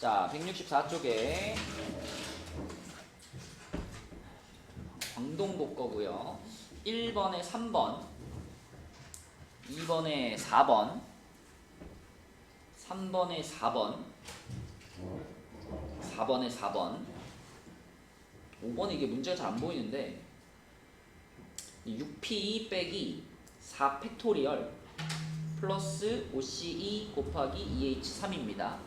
자, 164쪽에 광동도 거고요. 1번에 3번, 2번에 4번, 3번에 4번, 4번에 4번, 5번에 이게 문제가 잘 안 보이는데 6p 빼기 4 팩토리얼 플러스 5ce 곱하기 2h3입니다.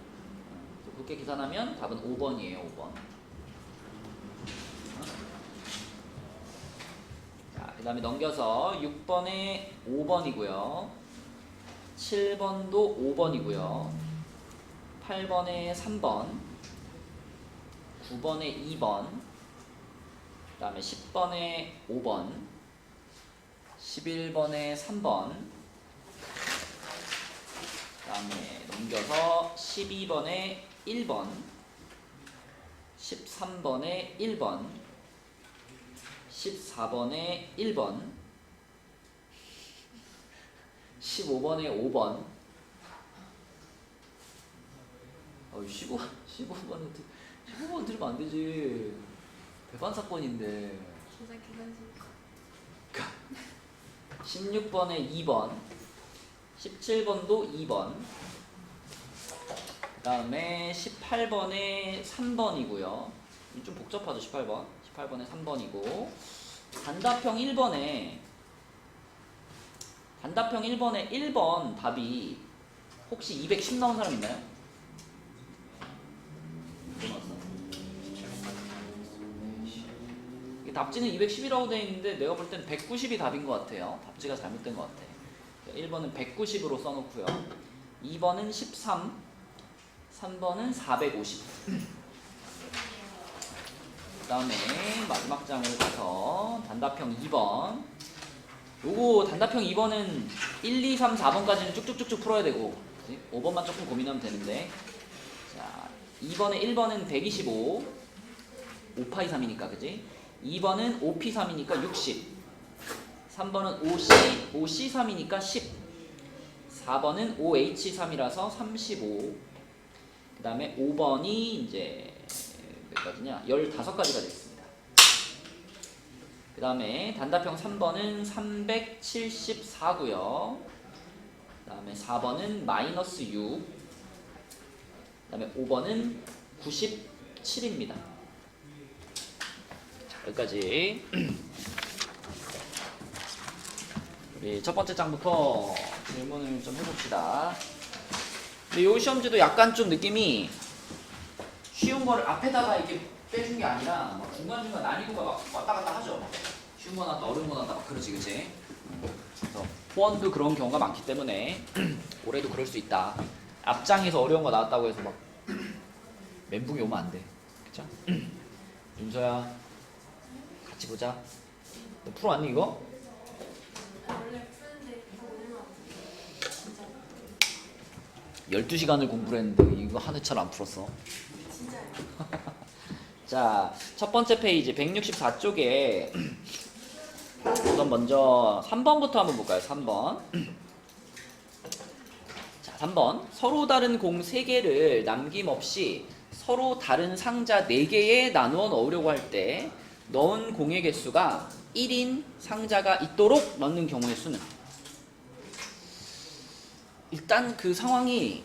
그렇게 계산하면 답은 5번이에요. 5번. 자, 그 다음에 넘겨서 6번에 5번이고요. 7번도 5번이고요. 8번에 3번, 9번에 2번, 그 다음에 10번에 5번, 11번에 3번, 그 다음에 넘겨서 12번에 1번, 13번에 1번, 14번에 1번, 15번에 5번, 15번 들으면 안 되지. 배반 사건인데. 16번에 2번, 17번도 2번, 그 다음에 18번에 3번이고요. 좀 복잡하죠. 18번에 3번이고, 단답형 1번에 1번 답이 혹시 210 나온 사람 있나요? 답지는 210이라고 되어 있는데 내가 볼 땐 190이 답인 것 같아요. 답지가 잘못된 것 같아. 1번은 190으로 써놓고요. 2번은 13, 3번은 450. 그 다음에 마지막 장을 가서 단답형 2번. 요거 단답형 2번은 1, 2, 3, 4번까지는 쭉쭉쭉쭉 풀어야 되고, 그치? 5번만 조금 고민하면 되는데, 자, 2번에 1번은 125, 5파이 3이니까, 그지? 2번은 5p3이니까 60, 3번은 5c3이니까 10, 4번은 5h3이라서 35, 그 다음에 5번이 이제 몇 가지냐? 15가지가 되겠습니다. 그 다음에 단답형 3번은 374고요. 그 다음에 4번은 마이너스 6, 그 다음에 5번은 97입니다. 여기까지. 우리 첫 번째 장부터 질문을 좀 해봅시다. 근데 요 시험지도 약간 좀 느낌이 쉬운 거를 앞에다가 이렇게 빼준 게 아니라 막 중간중간 난이도가 막 왔다 갔다 하죠. 쉬운 거 나왔다 어려운 거 나왔다 막 그러지, 그치? 그래서 포원도 그런 경우가 많기 때문에 올해도 그럴 수 있다. 앞장에서 어려운 거 나왔다고 해서 막 멘붕이 오면 안 돼. 그쵸? 윤서야, 같이 보자. 너 풀어왔니 이거? 원래 푸는데 이거 오늘만 12시간을 공부를 했는데 이거 한 회차를 안 풀었어. 진짜요? 자, 첫 번째 페이지 164쪽에 우선 먼저 3번부터 한번 볼까요? 3번. 자, 3번. 서로 다른 공 3개를 남김없이 서로 다른 상자 4개에 나누어 넣으려고 할 때 넣은 공의 개수가 1인 상자가 있도록 넣는 경우의 수는? 일단 그 상황이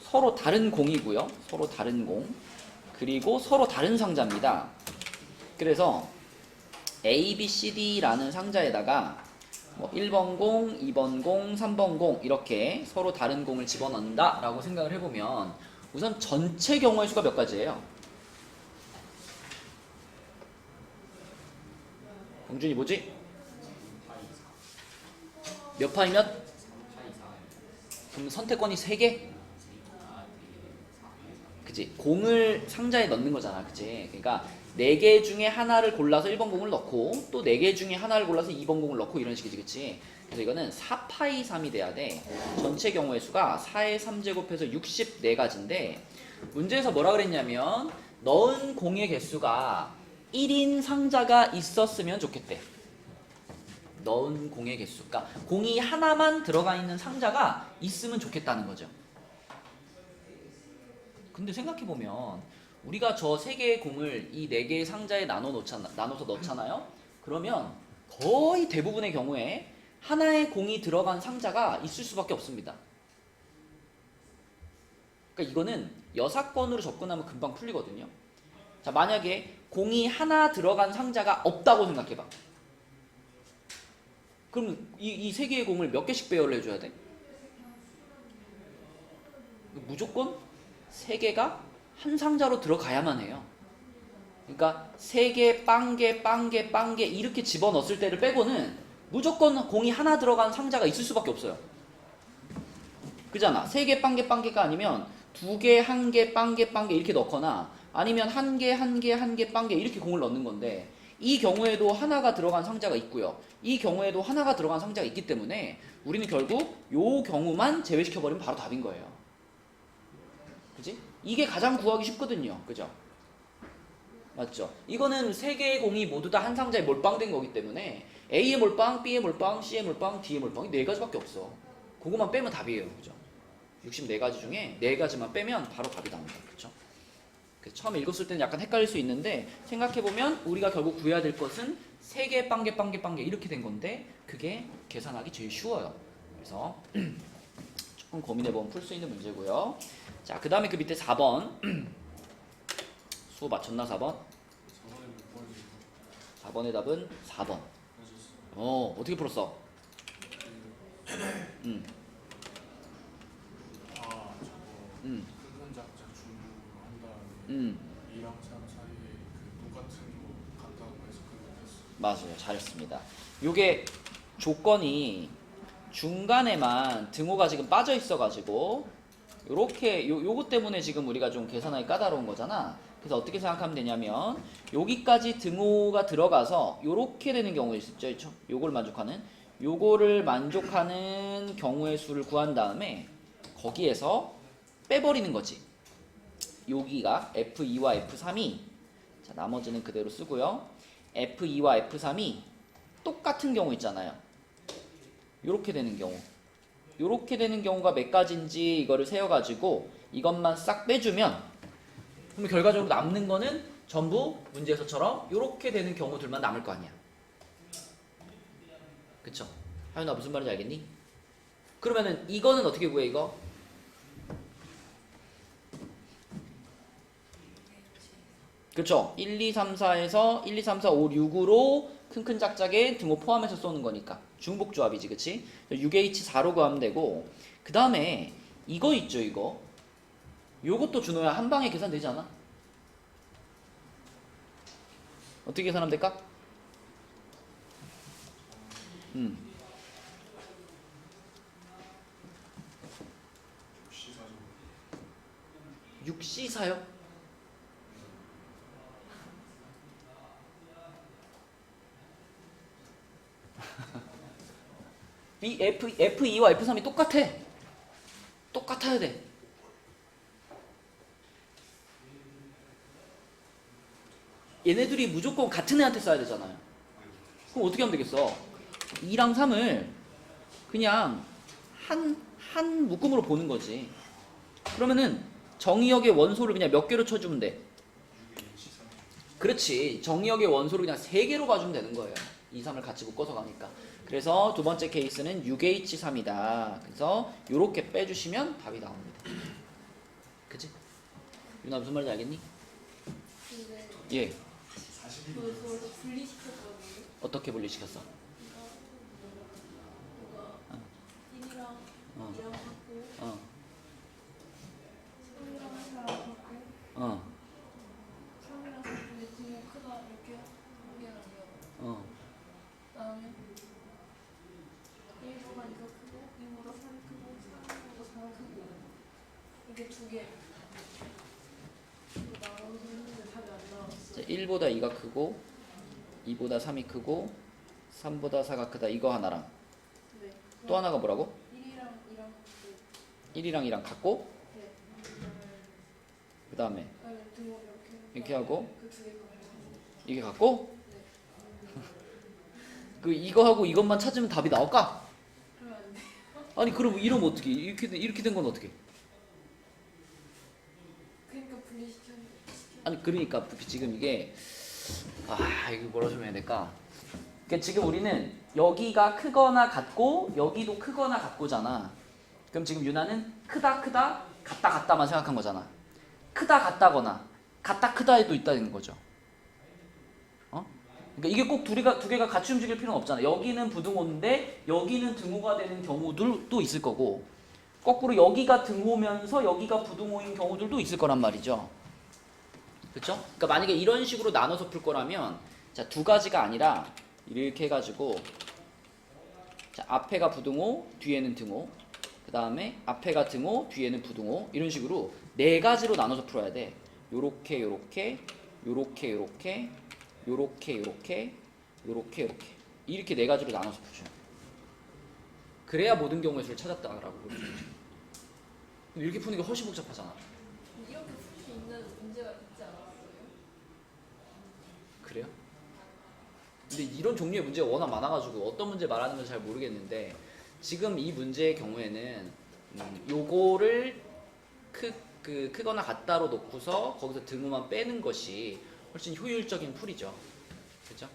서로 다른 공이고요. 서로 다른 공. 그리고 서로 다른 상자입니다. 그래서 A, B, C, D라는 상자에다가 뭐 1번 공, 2번 공, 3번 공 이렇게 서로 다른 공을 집어넣는다 라고 생각을 해보면 우선 전체 경우의 수가 몇 가지예요? 영준이 뭐지? 몇 파이면? 그럼 선택권이 3개? 그치? 공을 상자에 넣는 거잖아. 그치? 그러니까 4개 중에 하나를 골라서 1번 공을 넣고 또 4개 중에 하나를 골라서 2번 공을 넣고 이런 식이지. 그치? 그래서 이거는 4파이 3이 돼야 돼. 전체 경우의 수가 4의 3제곱해서 64가지인데 문제에서 뭐라 그랬냐면 넣은 공의 개수가 1인 상자가 있었으면 좋겠대. 넣은 공의 개수. 그러니까 공이 하나만 들어가 있는 상자가 있으면 좋겠다는 거죠. 근데 생각해보면 우리가 저 세 개의 공을 이 네 개의 상자에 나눠서 넣잖아요. 그러면 거의 대부분의 경우에 하나의 공이 들어간 상자가 있을 수밖에 없습니다. 그러니까 이거는 여사건으로 접근하면 금방 풀리거든요. 자, 만약에 공이 하나 들어간 상자가 없다고 생각해봐. 그럼 이 세 개의 공을 몇 개씩 배열을 해줘야 돼? 무조건 세 개가 한 상자로 들어가야만 해요. 그러니까 세 개, 빵개, 빵개, 빵개 이렇게 집어넣었을 때를 빼고는 무조건 공이 하나 들어간 상자가 있을 수밖에 없어요. 그잖아. 세 개, 빵개, 빵개가 아니면 두 개, 한 개, 빵개, 빵개 이렇게 넣거나 아니면 한 개, 한 개, 한 개, 빵개 이렇게 공을 넣는 건데 이 경우에도 하나가 들어간 상자가 있고요. 이 경우에도 하나가 들어간 상자가 있기 때문에 우리는 결국 요 경우만 제외시켜버리면 바로 답인 거예요. 그지? 이게 가장 구하기 쉽거든요. 그죠? 맞죠? 이거는 세 개의 공이 모두 다 한 상자에 몰빵된 거기 때문에 A의 몰빵, B의 몰빵, C의 몰빵, D의 몰빵 이 네 가지밖에 없어. 그거만 빼면 답이에요. 그죠? 64가지 중에 네 가지만 빼면 바로 답이 나옵니다. 그렇죠? 처음 읽었을 때는 약간 헷갈릴 수 있는데 생각해보면 우리가 결국 구해야 될 것은 세 개, 빵개, 빵개, 빵개 이렇게 된 건데 그게 계산하기 제일 쉬워요. 그래서 조금 고민해보면 풀 수 있는 문제고요. 자, 그 다음에 그 밑에 4번 수호 맞췄나 4번? 4번의 답은 4번. 어떻게 풀었어? 큰 작자 중국으로 한 다음에 2랑 3 사이에 그 똑같은 거 간다고 해서 그렇게 했어. 맞아요. 잘했습니다. 요게 조건이 중간에만 등호가 지금 빠져 있어가지고 요렇게 요거 때문에 지금 우리가 좀 계산하기 까다로운 거잖아. 그래서 어떻게 생각하면 되냐면 여기까지 등호가 들어가서 요렇게 되는 경우가 있죠. 요걸 만족하는 경우의 수를 구한 다음에 거기에서 빼버리는 거지. 여기가 F2와 F3이 자, 나머지는 그대로 쓰고요. F2와 F3이 똑같은 경우 있잖아요. 요렇게 되는 경우. 요렇게 되는 경우가 몇 가지인지 이거를 세워가지고 이것만 싹 빼주면 그럼 결과적으로 남는 거는 전부 문제에서처럼 요렇게 되는 경우들만 남을 거 아니야. 그쵸? 하윤아 무슨 말인지 알겠니? 그러면은 이거는 어떻게 구해 이거? 그쵸? 1, 2, 3, 4에서 1, 2, 3, 4, 5, 6으로 큰 작작에 등호 포함해서 쏘는 거니까 중복조합이지 그치? 6H4로 구하면 되고 그 다음에 이거 있죠 이거 요것도 준호야 한 방에 계산되지 않아? 어떻게 계산하면 될까? 6C4요? 이 F2와 F3이 똑같아야 돼. 얘네들이 무조건 같은 애한테 써야 되잖아요. 그럼 어떻게 하면 되겠어? 2랑 3을 그냥 한 묶음으로 보는 거지. 그러면은 정의역의 원소를 그냥 몇 개로 쳐주면 돼? 그렇지. 정의역의 원소를 그냥 3개로 봐주면 되는 거예요. 2, 3을 같이 묶어서 가니까. 그래서 두 번째 케이스는 6H3이다. 그래서 요렇게 빼주시면 답이 나옵니다. 그치? 유나 무슨 말인지 알겠니? 근데 예. 그걸 분리시켰거든요. 어떻게 분리시켰어? 뭔가 1이랑 어. 2랑 바꾸고 어. 3이랑 4랑 바꾸고 어. 3이랑 4 중에 등호 크다 이렇게 한게 아니라 어. 그다음에 1보다 2가 크고 2보다 3이 크고 3보다 4가 크고 이게 두 개. 나오는데 답이 안 나왔어. 자, 1보다 2가 크고 2보다 3이 크고 3보다 4가 크다. 이거 하나랑 네. 또 하나가 뭐라고? 1이랑 2랑 1이랑 2랑 같고 네. 그 다음에 아니 등호 이렇게 하고 그 두 개가 이게 같고 네. 그 이거 하고 이것만 찾으면 답이 나올까? 그러면 안 돼. 아니 그럼 이러면 어떻게 이렇게 된 건 어떻게? 아니 그러니까 지금 이게 이거 뭐라 좀 해야 될까? 그러니까 지금 우리는 여기가 크거나 같고 여기도 크거나 같고잖아. 그럼 지금 유나는 크다 같다 같다만 생각한 거잖아. 크다 같다거나 같다 크다에도 있다는 거죠. 그러니까 이게 꼭 두 개가 같이 움직일 필요는 없잖아. 여기는 부등호인데 여기는 등호가 되는 경우들도 있을 거고 거꾸로 여기가 등호면서 여기가 부등호인 경우들도 있을 거란 말이죠. 그렇죠? 그러니까 만약에 이런 식으로 나눠서 풀 거라면 자, 두 가지가 아니라 이렇게 해가지고 자, 앞에가 부등호, 뒤에는 등호, 그 다음에 앞에가 등호, 뒤에는 부등호 이런 식으로 네 가지로 나눠서 풀어야 돼. 요렇게 요렇게 요렇게 요렇게 요렇게 요렇게 요렇게 요렇게 이렇게 네 가지로 나눠서 푸셔. 그래야 모든 경우의 수를 찾았다라고 그러죠. 이렇게 푸는 게 훨씬 복잡하잖아. 이렇게 풀 수 있는 문제가 있지 않았어요? 그래요? 근데 이런 종류의 문제가 워낙 많아가지고 어떤 문제 말하는 건지 잘 모르겠는데 지금 이 문제의 경우에는 요거를 크거나 같다로 놓고서 거기서 등호만 빼는 것이 훨씬 효율적인 풀이죠. 그렇죠?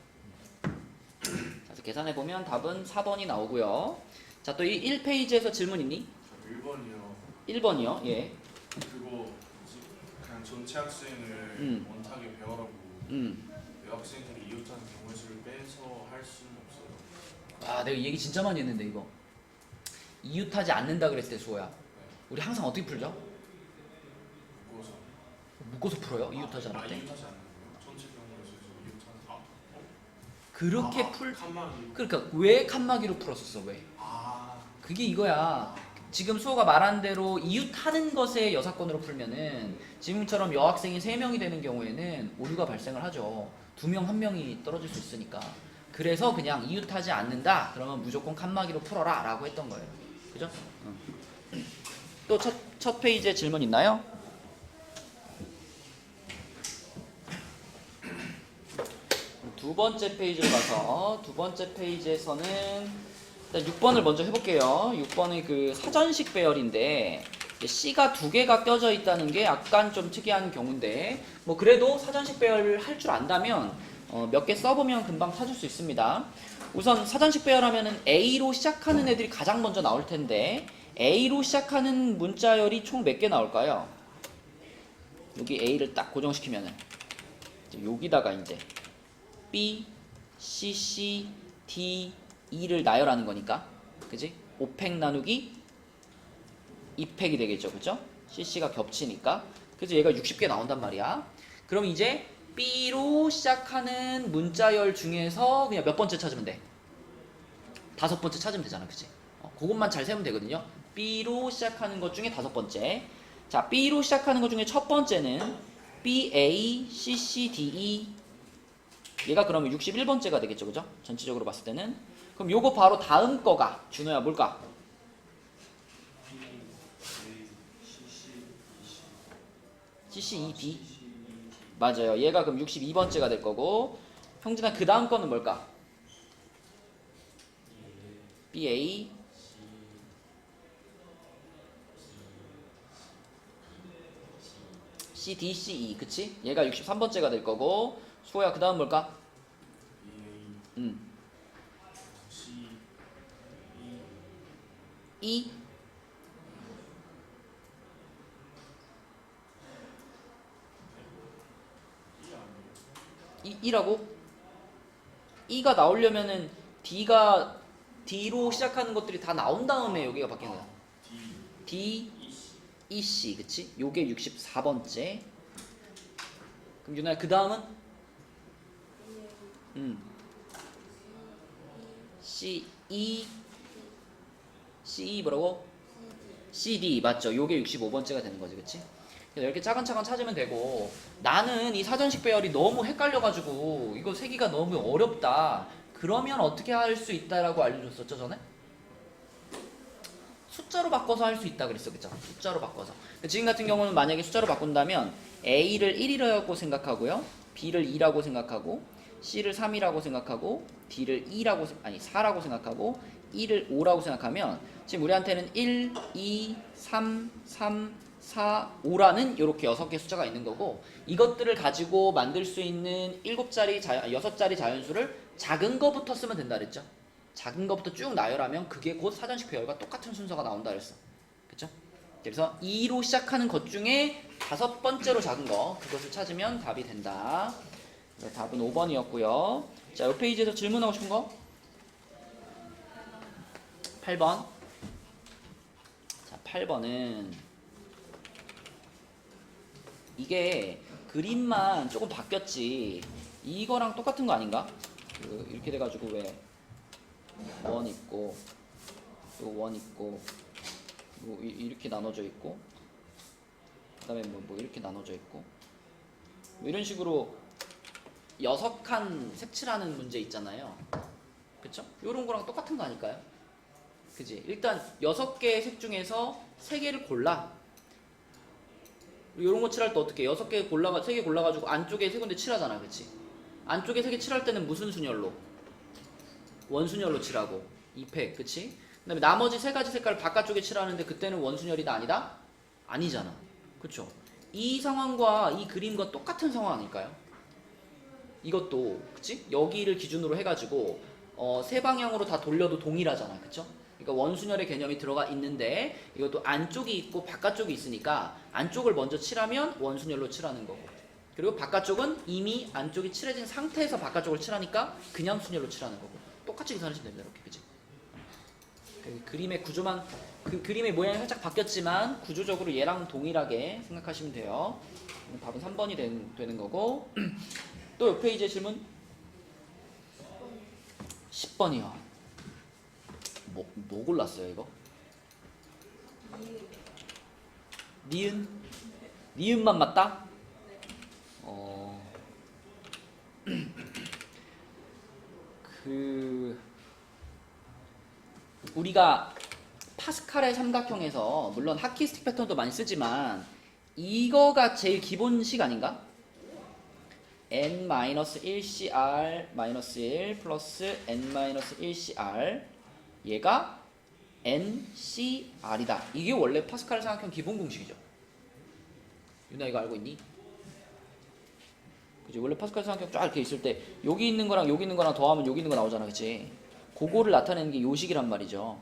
그래서 계산해 보면 답은 4번이 나오고요. 자, 또 이 1페이지에서 질문 있니? 1번이요. 1번이요. 예. 그거 뭐지? 그냥 전체 학생을 원탁에 배우라고 여학생들이 이웃하는 경우의 수를 빼서 할 수는 없어요. 내가 이 얘기 진짜 많이 했는데 이거 이웃하지 않는다 그랬을 때 수호야. 우리 항상 어떻게 풀죠? 묶어서 풀어요? 이웃하지 않을 때? 이웃하지 않는 거예요? 전체 경우의 수에서 이웃하는 그렇게 풀 칸막이. 그러니까 왜 칸막이로 풀었었어? 왜? 그게 이거야. 지금 수호가 말한 대로 이웃하는 것에 여사건으로 풀면은 지금처럼 여학생이 3명이 되는 경우에는 오류가 발생을 하죠. 2명, 1명이 떨어질 수 있으니까. 그래서 그냥 이웃하지 않는다. 그러면 무조건 칸막이로 풀어라 라고 했던 거예요. 그죠? 또 첫 페이지에 질문 있나요? 두 번째 페이지로 가서 두 번째 페이지에서는 일단 6번을 먼저 해볼게요. 6번의 그 사전식 배열인데 C가 2개가 껴져 있다는 게 약간 좀 특이한 경우인데 뭐 그래도 사전식 배열을 할 줄 안다면 몇 개 써보면 금방 찾을 수 있습니다. 우선 사전식 배열하면은 A로 시작하는 애들이 가장 먼저 나올 텐데 A로 시작하는 문자열이 총 몇 개 나올까요? 여기 A를 딱 고정시키면은 여기다가 이제 B, C, D, E를 나열하는 거니까 그지? 5팩 나누기 2팩이 되겠죠. 그죠? CC가 겹치니까 그래서 얘가 60개 나온단 말이야. 그럼 이제 B로 시작하는 문자열 중에서 그냥 몇 번째 찾으면 돼? 5번째 찾으면 되잖아. 그지? 그것만 잘 세면 되거든요. B로 시작하는 것 중에 5번째. 자, B로 시작하는 것 중에 첫 번째는 B, A, C, C, D, E 얘가 그러면 61번째가 되겠죠. 그죠? 전체적으로 봤을 때는. 그럼 요거 바로 다음 거가 준호야 뭘까? CC, E, D 맞아요. 얘가 그럼 62번째가 될 거고 형진아 그 다음 거는 뭘까? B, A C, D, C, E 그치? 얘가 63번째가 될 거고 수호야 그 다음 뭘까? E E라고? E가 나오려면은 D로 시작하는 것들이 다 나온 다음에 여기가 바뀌는 거야. D, E, C 그치? 요게 64번째. 그럼 유나야 그 다음은? C, E 뭐라고? CD 맞죠? 요게 65번째가 되는 거지 그치? 그래서 이렇게 차근차근 찾으면 되고 나는 이 사전식 배열이 너무 헷갈려가지고 이거 세기가 너무 어렵다 그러면 어떻게 할 수 있다라고 알려줬었죠 전에? 숫자로 바꿔서 할 수 있다 그랬어 그쵸? 숫자로 바꿔서 지금 같은 경우는 만약에 숫자로 바꾼다면 A를 1이라고 생각하고요 B를 2라고 생각하고 C를 3이라고 생각하고 D를 4라고 생각하고 E를 5라고 생각하면 지금 우리한테는 1, 2, 3, 3, 4, 5라는 이렇게 6개 숫자가 있는 거고 이것들을 가지고 만들 수 있는 6자리 자연수를 작은 거부터 쓰면 된다 그랬죠. 작은 거부터 쭉 나열하면 그게 곧 사전식 배열과 똑같은 순서가 나온다 그랬어. 그쵸? 그래서 2로 시작하는 것 중에 5번째로 작은 거 그것을 찾으면 답이 된다. 네, 답은 5번이었고요. 자, 이 페이지에서 질문하고 싶은 거 8번. 자, 8번은 이게 그림만 조금 바뀌었지 이거랑 똑같은 거 아닌가? 이렇게 돼가지고 왜 원 있고 또 원 있고 뭐 이렇게 나눠져 있고 그 다음에 뭐 이렇게 나눠져 있고 뭐 이런 식으로 6칸 색칠하는 문제 있잖아요. 그쵸? 요런 거랑 똑같은 거 아닐까요? 그지? 일단 6개의 색 중에서 3개를 골라. 요런 거 칠할 때 어떻게 6개 3개 골라가지고 안쪽에 세 군데 칠하잖아. 그치? 안쪽에 3개 칠할 때는 무슨 순열로? 원순열로 칠하고 2팩. 그치? 그 다음에 나머지 3가지 색깔을 바깥쪽에 칠하는데 그때는 원순열이다 아니다? 아니잖아. 그쵸? 이 상황과 이 그림과 똑같은 상황 아닐까요? 이것도 그치? 여기를 기준으로 해가지고 세 방향으로 다 돌려도 동일하잖아. 그쵸? 그러니까 원순열의 개념이 들어가 있는데 이것도 안쪽이 있고 바깥쪽이 있으니까 안쪽을 먼저 칠하면 원순열로 칠하는 거고 그리고 바깥쪽은 이미 안쪽이 칠해진 상태에서 바깥쪽을 칠하니까 그냥 순열로 칠하는 거고 똑같이 계산하시면 됩니다. 이렇게 그치? 그 그림의 구조만 그 그림의 모양이 살짝 바뀌었지만 구조적으로 얘랑 동일하게 생각하시면 돼요. 답은 3번이 되는 거고 또 옆 페이지의 질문 10번이요. 뭐 골랐어요 이거? 니은? 니은만 맞다? 우리가 파스칼의 삼각형에서 물론 하키스틱 패턴도 많이 쓰지만 이거가 제일 기본식 아닌가? n-1cr-1 플러스 n-1cr 얘가 ncr이다. 이게 원래 파스칼의 삼각형 기본 공식이죠. 유나 이거 알고 있니? 그치? 원래 파스칼 삼각형 쫙 이렇게 있을 때 여기 있는 거랑 여기 있는 거랑 더하면 여기 있는 거 나오잖아. 그치? 그거를 나타내는 게 요식이란 말이죠.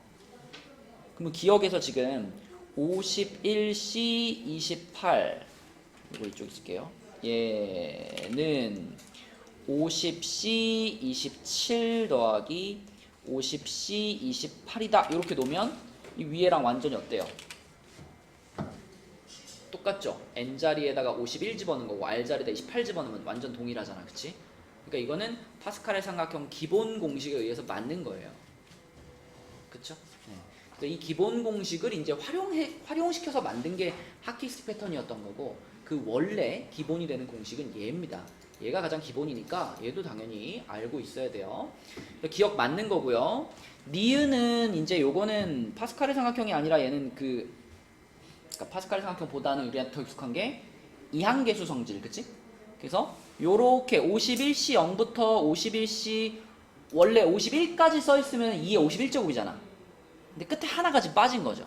그러면 기억에서 지금 51C 28 이거 이쪽에 쓸게요. 얘는 50C 27 더하기 50C 28이다. 이렇게 놓으면 이 위에랑 완전히 어때요? 똑같죠? n자리에다가 51 집어넣은 거고 r자리에다 28 집어넣으면 완전 동일하잖아. 그치? 그러니까 이거는 파스칼의 삼각형 기본 공식에 의해서 맞는 거예요. 그쵸? 네. 그러니까 이 기본 공식을 이제 활용시켜서 만든 게 하키스틱 패턴이었던 거고 그 원래 기본이 되는 공식은 얘입니다. 얘가 가장 기본이니까 얘도 당연히 알고 있어야 돼요. 기억 맞는 거고요. 니은은 이제 요거는 파스칼의 삼각형이 아니라 얘는 그러니까 파스칼의 삼각형보다는 우리한테 더 익숙한 게 이항계수 성질, 그치? 그래서 요렇게 51C 0부터 51C 원래 51까지 써있으면 2의 51제곱이잖아. 근데 끝에 하나가 지금 빠진 거죠.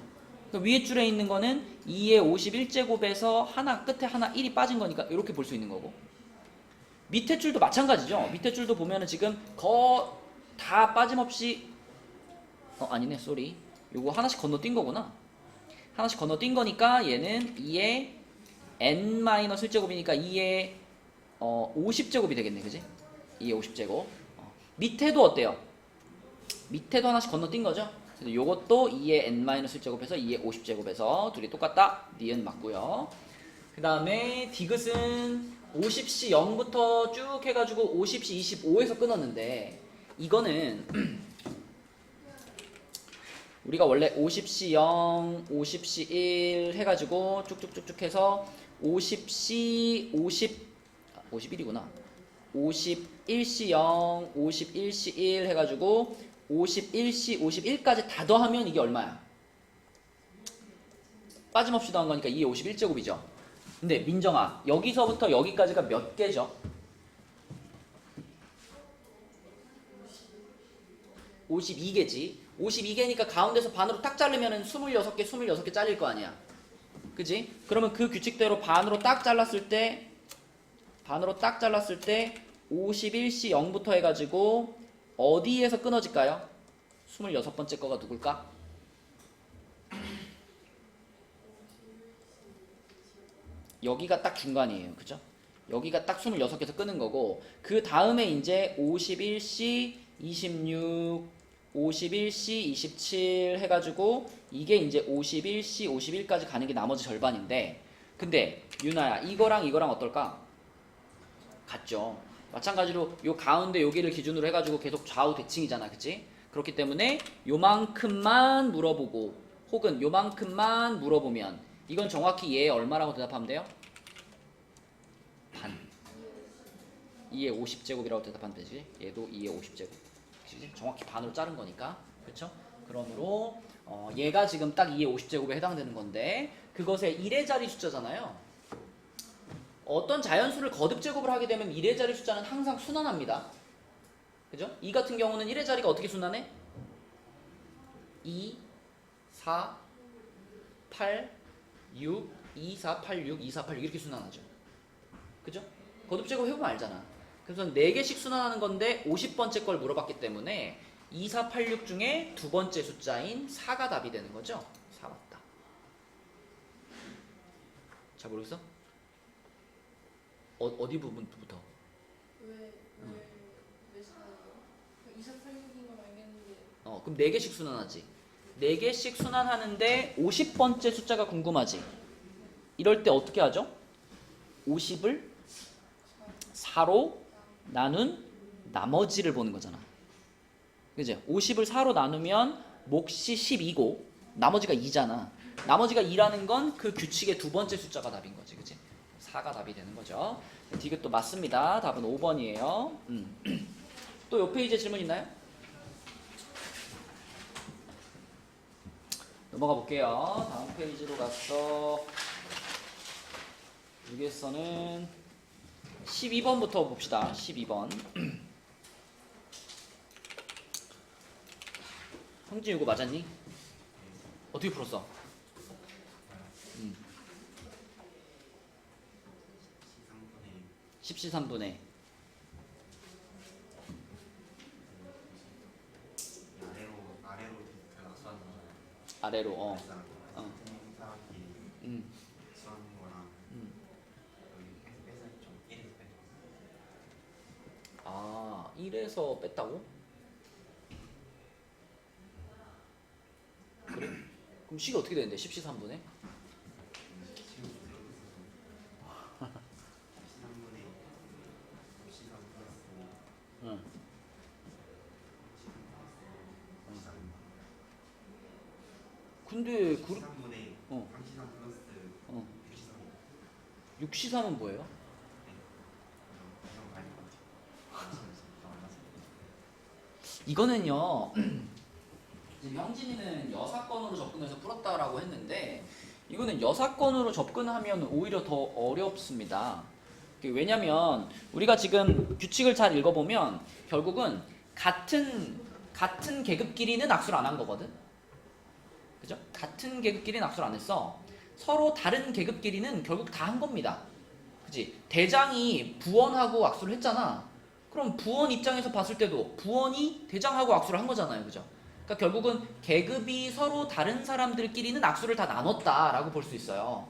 그러니까 위에 줄에 있는 거는 2의 51제곱에서 끝에 하나 1이 빠진 거니까 이렇게 볼 수 있는 거고 밑에 줄도 마찬가지죠. 밑에 줄도 보면은 지금 다 빠짐없이 아니네 쏘리 요거 하나씩 건너뛴 거구나. 하나씩 건너뛴 거니까 얘는 2의 n-1제곱이니까 2의 50제곱이 되겠네. 그지? 2의 50제곱. 밑에도 어때요? 밑에도 하나씩 건너뛴 거죠? 그래서 요것도 2의 n-1제곱에서 2의 50제곱에서 둘이 똑같다. 니은 맞고요. 그 다음에 디귿은 50C 0부터 쭉 해가지고 50C 25에서 끊었는데 이거는 우리가 원래 50C 0, 50C 1 해가지고 쭉쭉쭉쭉 해서 50C 51이구나. 51C 0, 51C 1 해가지고 51C 51까지 다 더하면 이게 얼마야? 빠짐없이 더한 거니까 2의 51제곱이죠. 근데 민정아, 여기서부터 여기까지가 몇 개죠? 52개지. 52개니까 가운데서 반으로 딱 자르면 26개 잘릴 거 아니야. 그지? 그러면 그 규칙대로 반으로 딱 잘랐을 때 51C 0부터 해가지고 어디에서 끊어질까요? 26번째 거가 누굴까? 여기가 딱 중간이에요. 그죠? 여기가 딱 26개에서 끄는 거고 그 다음에 이제 51C 26 51C 27 해가지고 이게 이제 51C 51까지 가는 게 나머지 절반인데 근데 유나야 이거랑 어떨까? 같죠. 마찬가지로 요 가운데 여기를 기준으로 해가지고 계속 좌우 대칭이잖아. 그치? 그렇기 때문에 요만큼만 물어보고 혹은 요만큼만 물어보면 이건 정확히 얘 얼마라고 대답하면 돼요? 반. 2의 50제곱이라고 대답하면 되지. 얘도 2의 50제곱. 그치? 정확히 반으로 자른 거니까. 그렇죠? 그러므로 얘가 지금 딱 2의 50제곱에 해당되는 건데 그것의 1의 자리 숫자잖아요. 어떤 자연수를 거듭 제곱을 하게 되면 1의 자리 숫자는 항상 순환합니다. 그죠? 이 같은 경우는 1의 자리가 어떻게 순환해? 2, 4, 8, 6, 2, 4, 8, 6, 2, 4, 8, 6 이렇게 순환하죠. 그죠? 거듭 제곱 해보면 알잖아. 그래서 4개씩 순환하는 건데 50번째 걸 물어봤기 때문에 2, 4, 8, 6 중에 두 번째 숫자인 4가 답이 되는 거죠. 4 맞다. 잘 모르겠어? 어디 부분부터? 왜 4예요? 2486인 건 알겠는데 그럼 4개씩 순환하지. 4개씩 순환하는데 50번째 숫자가 궁금하지. 이럴 때 어떻게 하죠? 50을 4로 나눈 나머지를 보는 거잖아. 그죠? 50을 4로 나누면 몫이 12고 나머지가 2잖아. 나머지가 2라는 건 그 규칙의 두 번째 숫자가 답인 거지. 그치? 4가 답이 되는 거죠. 디귿도 맞습니다. 답은 5번이에요. 또 요 페이지에 질문 있나요? 넘어가 볼게요. 다음 페이지로 가서 여기에서는 12번부터 봅시다. 12번. 형진 이거 맞았니? 어떻게 풀었어? 13분의 아래로 아 1에서 뺐다고? 그래? 그럼 식이 어떻게 되는데 13분의? 응. 근데 63은 뭐예요? 이거는요 지금 형진이는 여사건으로 접근해서 풀었다라고 했는데 이거는 여사건으로 접근하면 오히려 더 어렵습니다. 왜냐면 우리가 지금 규칙을 잘 읽어보면 결국은 같은 계급끼리는 악수를 안 한 거거든. 그죠? 같은 계급끼리는 악수를 안 했어. 서로 다른 계급끼리는 결국 다 한 겁니다. 그치? 대장이 부원하고 악수를 했잖아. 그럼 부원 입장에서 봤을 때도 부원이 대장하고 악수를 한 거잖아요. 그죠? 그러니까 결국은 계급이 서로 다른 사람들끼리는 악수를 다 나눴다라고 볼 수 있어요.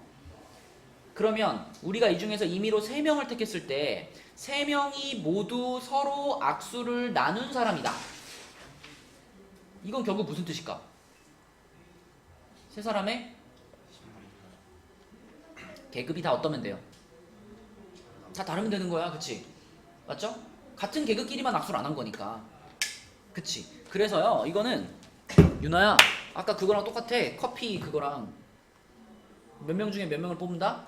그러면 우리가 이 중에서 임의로 3명을 택했을 때 3명이 모두 서로 악수를 나눈 사람이다. 이건 결국 무슨 뜻일까? 세 사람의 계급이 다 어떠면 돼요? 다 다르면 되는 거야. 그치? 맞죠? 같은 계급끼리만 악수를 안 한 거니까. 그치? 그래서요 이거는 유나야 아까 그거랑 똑같아. 커피 그거랑 몇 명 중에 몇 명을 뽑는다?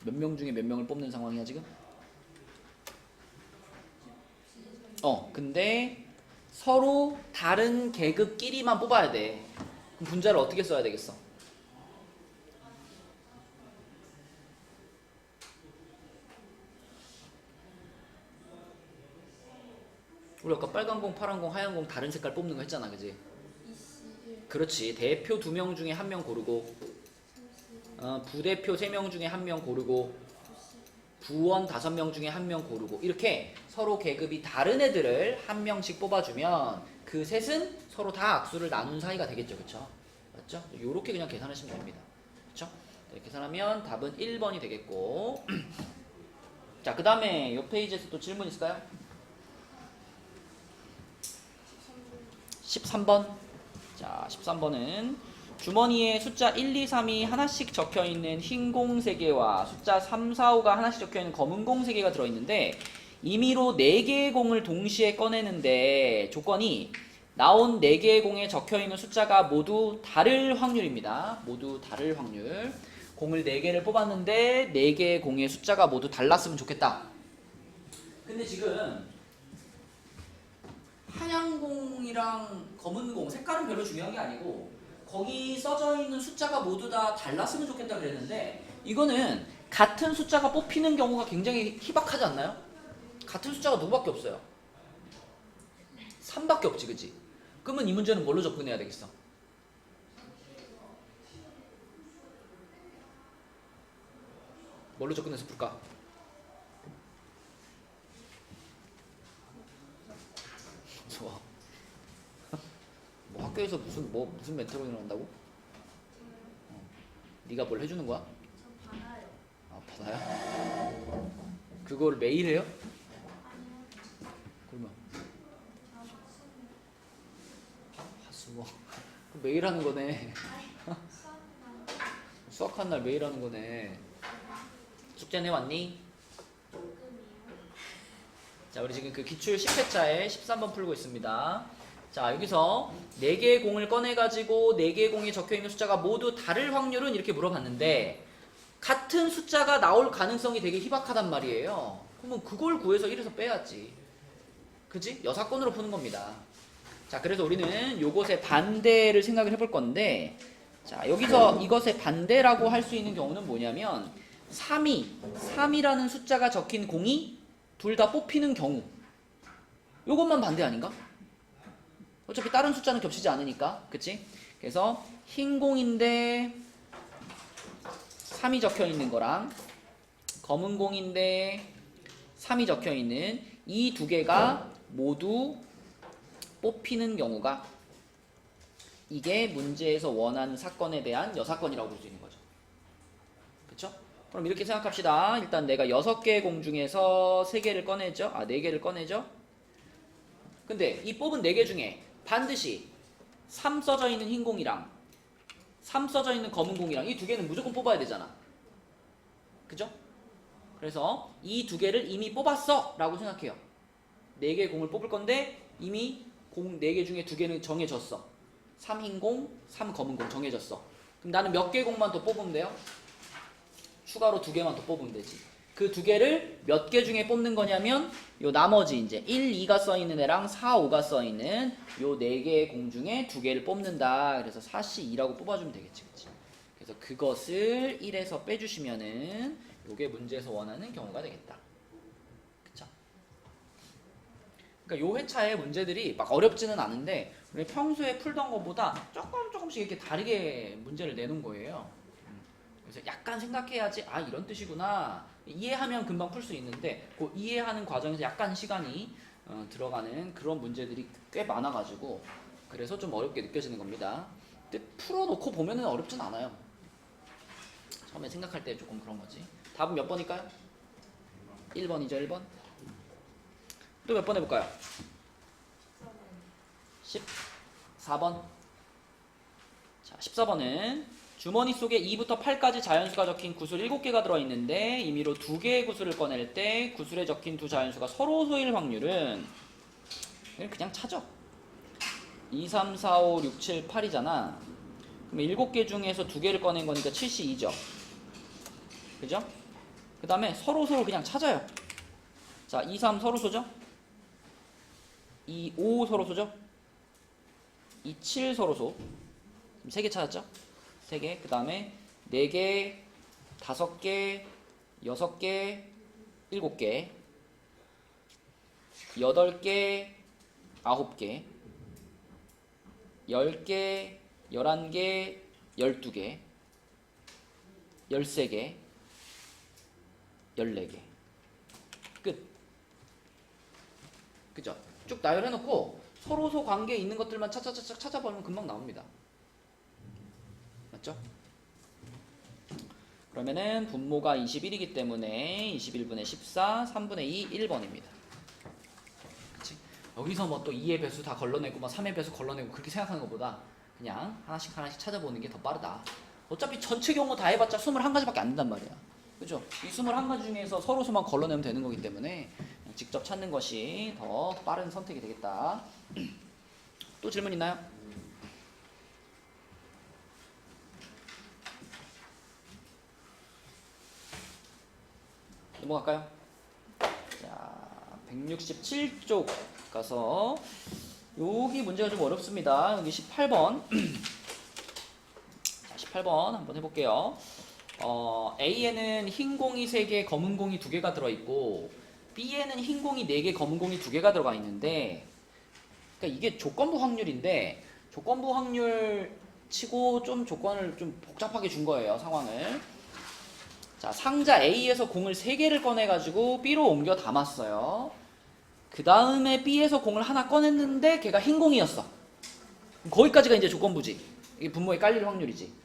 몇 명 중에 몇 명을 뽑는 상황이야 지금? 근데 서로 다른 계급끼리만 뽑아야 돼. 그럼 분자를 어떻게 써야 되겠어? 우리 아까 빨간 공, 파란 공, 하얀 공 다른 색깔 뽑는 거 했잖아, 그지? 21, 그렇지. 대표 2명 중에 1명 고르고, 30, 부대표 3명 중에 1명 고르고, 90, 부원 5명 중에 1명 고르고, 이렇게 서로 계급이 다른 애들을 1명씩 뽑아주면 그 셋은 서로 다 악수를 나눈 사이가 되겠죠, 그쵸? 맞죠? 요렇게 그냥 계산하시면 됩니다. 그쵸? 이렇게 계산하면 답은 1번이 되겠고. 자, 그 다음에 요 페이지에서 또 질문 있을까요? 13번. 자, 13번은 주머니에 숫자 1, 2, 3이 하나씩 적혀있는 흰 공 3개와 숫자 3, 4, 5가 하나씩 적혀있는 검은 공 3개가 들어있는데 임의로 4개의 공을 동시에 꺼내는데 조건이 나온 4개의 공에 적혀있는 숫자가 모두 다를 확률입니다. 모두 다를 확률. 공을 4개를 뽑았는데 4개의 공의 숫자가 모두 달랐으면 좋겠다. 근데 지금 하얀 공이랑 검은 공 색깔은 별로 중요한 게 아니고 거기 써져 있는 숫자가 모두 다 달랐으면 좋겠다 그랬는데 이거는 같은 숫자가 뽑히는 경우가 굉장히 희박하지 않나요? 같은 숫자가 누구밖에 없어요? 3밖에 없지, 그치? 그러면 이 문제는 뭘로 접근해야 되겠어? 뭘로 접근해서 풀까? 좋아. 뭐 학교에서 무슨 멘트로 일어난다고? 네가 뭘 해주는 거야? 저 받아요. 아, 받아요? 그걸 매일 해요? 그러면 하수목 매일 하는 거네. 수학하는 날 매일 하는 거네. 숙제는 해왔니? 자, 우리 지금 그 기출 10회차에 13번 풀고 있습니다. 자, 여기서 4개의 공을 꺼내가지고 4개의 공에 적혀있는 숫자가 모두 다를 확률은 이렇게 물어봤는데 같은 숫자가 나올 가능성이 되게 희박하단 말이에요. 그러면 그걸 구해서 1에서 빼야지. 그치? 여사건으로 푸는 겁니다. 자, 그래서 우리는 요것의 반대를 생각을 해볼 건데 자, 여기서 이것의 반대라고 할 수 있는 경우는 뭐냐면 3이라는 숫자가 적힌 공이 둘 다 뽑히는 경우 요것만 반대 아닌가? 어차피 다른 숫자는 겹치지 않으니까 그치? 그래서 흰 공인데 3이 적혀있는 거랑 검은 공인데 3이 적혀있는 이 두 개가 모두 뽑히는 경우가 이게 문제에서 원하는 사건에 대한 여사건이라고 볼 수 있는 거죠. 그쵸? 그럼 이렇게 생각합시다. 일단 내가 6개의 공 중에서 3개를 꺼내죠. 4개를 꺼내죠. 근데 이 뽑은 4개 중에 반드시 3 써져 있는 흰 공이랑 3 써져 있는 검은 공이랑 이 두 개는 무조건 뽑아야 되잖아. 그죠? 그래서 이 두 개를 이미 뽑았어 라고 생각해요. 4개의 공을 뽑을 건데 이미 공 4개 중에 2개는 정해졌어. 3 흰 공, 3 검은 공 정해졌어. 그럼 나는 몇 개 공만 더 뽑으면 돼요? 추가로 2개만 더 뽑으면 되지. 그 2개를 몇 개 중에 뽑는 거냐면 요 나머지 이제 1, 2가 써있는 애랑 4, 5가 써있는 요 4개의 공 중에 2개를 뽑는다. 그래서 4C2라고 뽑아주면 되겠지. 그치? 그래서 그것을 1에서 빼주시면은 요게 문제에서 원하는 경우가 되겠다. 그쵸? 그러니까 요 회차의 문제들이 막 어렵지는 않은데 우리 평소에 풀던 것보다 조금씩 이렇게 다르게 문제를 내놓은 거예요. 그래서 약간 생각해야지 이런 뜻이구나 이해하면 금방 풀 수 있는데 그 이해하는 과정에서 약간 시간이 들어가는 그런 문제들이 꽤 많아가지고 그래서 좀 어렵게 느껴지는 겁니다. 근데 풀어놓고 보면은 어렵진 않아요. 처음에 생각할 때 조금 그런 거지. 답은 몇 번일까요? 1번이죠. 1번. 또 몇 번 해볼까요? 14번. 자, 14번은 주머니 속에 2부터 8까지 자연수가 적힌 구슬 7개가 들어있는데 임의로 2개의 구슬을 꺼낼 때 구슬에 적힌 두 자연수가 서로 소일 확률은 그냥 찾아. 2, 3, 4, 5, 6, 7, 8이잖아. 그럼 7개 중에서 2개를 꺼낸 거니까 72죠. 그죠? 그 다음에 서로 그냥 찾아요. 자, 2, 3 서로 소죠? 2, 5 서로 소죠? 2, 7 서로 소. 3개 찾았죠? 3개. 그 다음에 4개, 5개, 6개, 7개, 8개, 9개, 10개, 11개, 12개, 13개, 14개. 끝. 그죠? 쭉 나열해놓고 서로소 관계에 있는 것들만 찾아보면 금방 나옵니다. 맞죠? 그러면은 분모가 21이기 때문에 21분의 14, 3분의 2, 1번입니다. 그치? 여기서 뭐 또 2의 배수 다 걸러내고 뭐 3의 배수 걸러내고 그렇게 생각하는 것보다 그냥 하나씩 찾아보는 게 더 빠르다. 어차피 전체 경우 다 해봤자 21가지밖에 안 된단 말이야. 그죠? 이 21가지 중에서 서로소만 걸러내면 되는 거기 때문에 직접 찾는 것이 더 빠른 선택이 되겠다. 또 질문 있나요? 넘어갈까요? 자, 167쪽 가서 여기 문제가 좀 어렵습니다. 여기 18번. 자, 18번 한번 해볼게요. A에는 흰 공이 3개, 검은 공이 2개가 들어있고 B에는 흰 공이 4개, 검은 공이 2개가 들어가 있는데, 그러니까 이게 조건부 확률인데 조건부 확률 치고 좀 조건을 좀 복잡하게 준 거예요, 상황을. 자, 상자 A에서 공을 3개를 꺼내가지고 B로 옮겨 담았어요. 그 다음에 B에서 공을 하나 꺼냈는데 걔가 흰 공이었어. 거기까지가 이제 조건부지. 이게 분모에 깔릴 확률이지.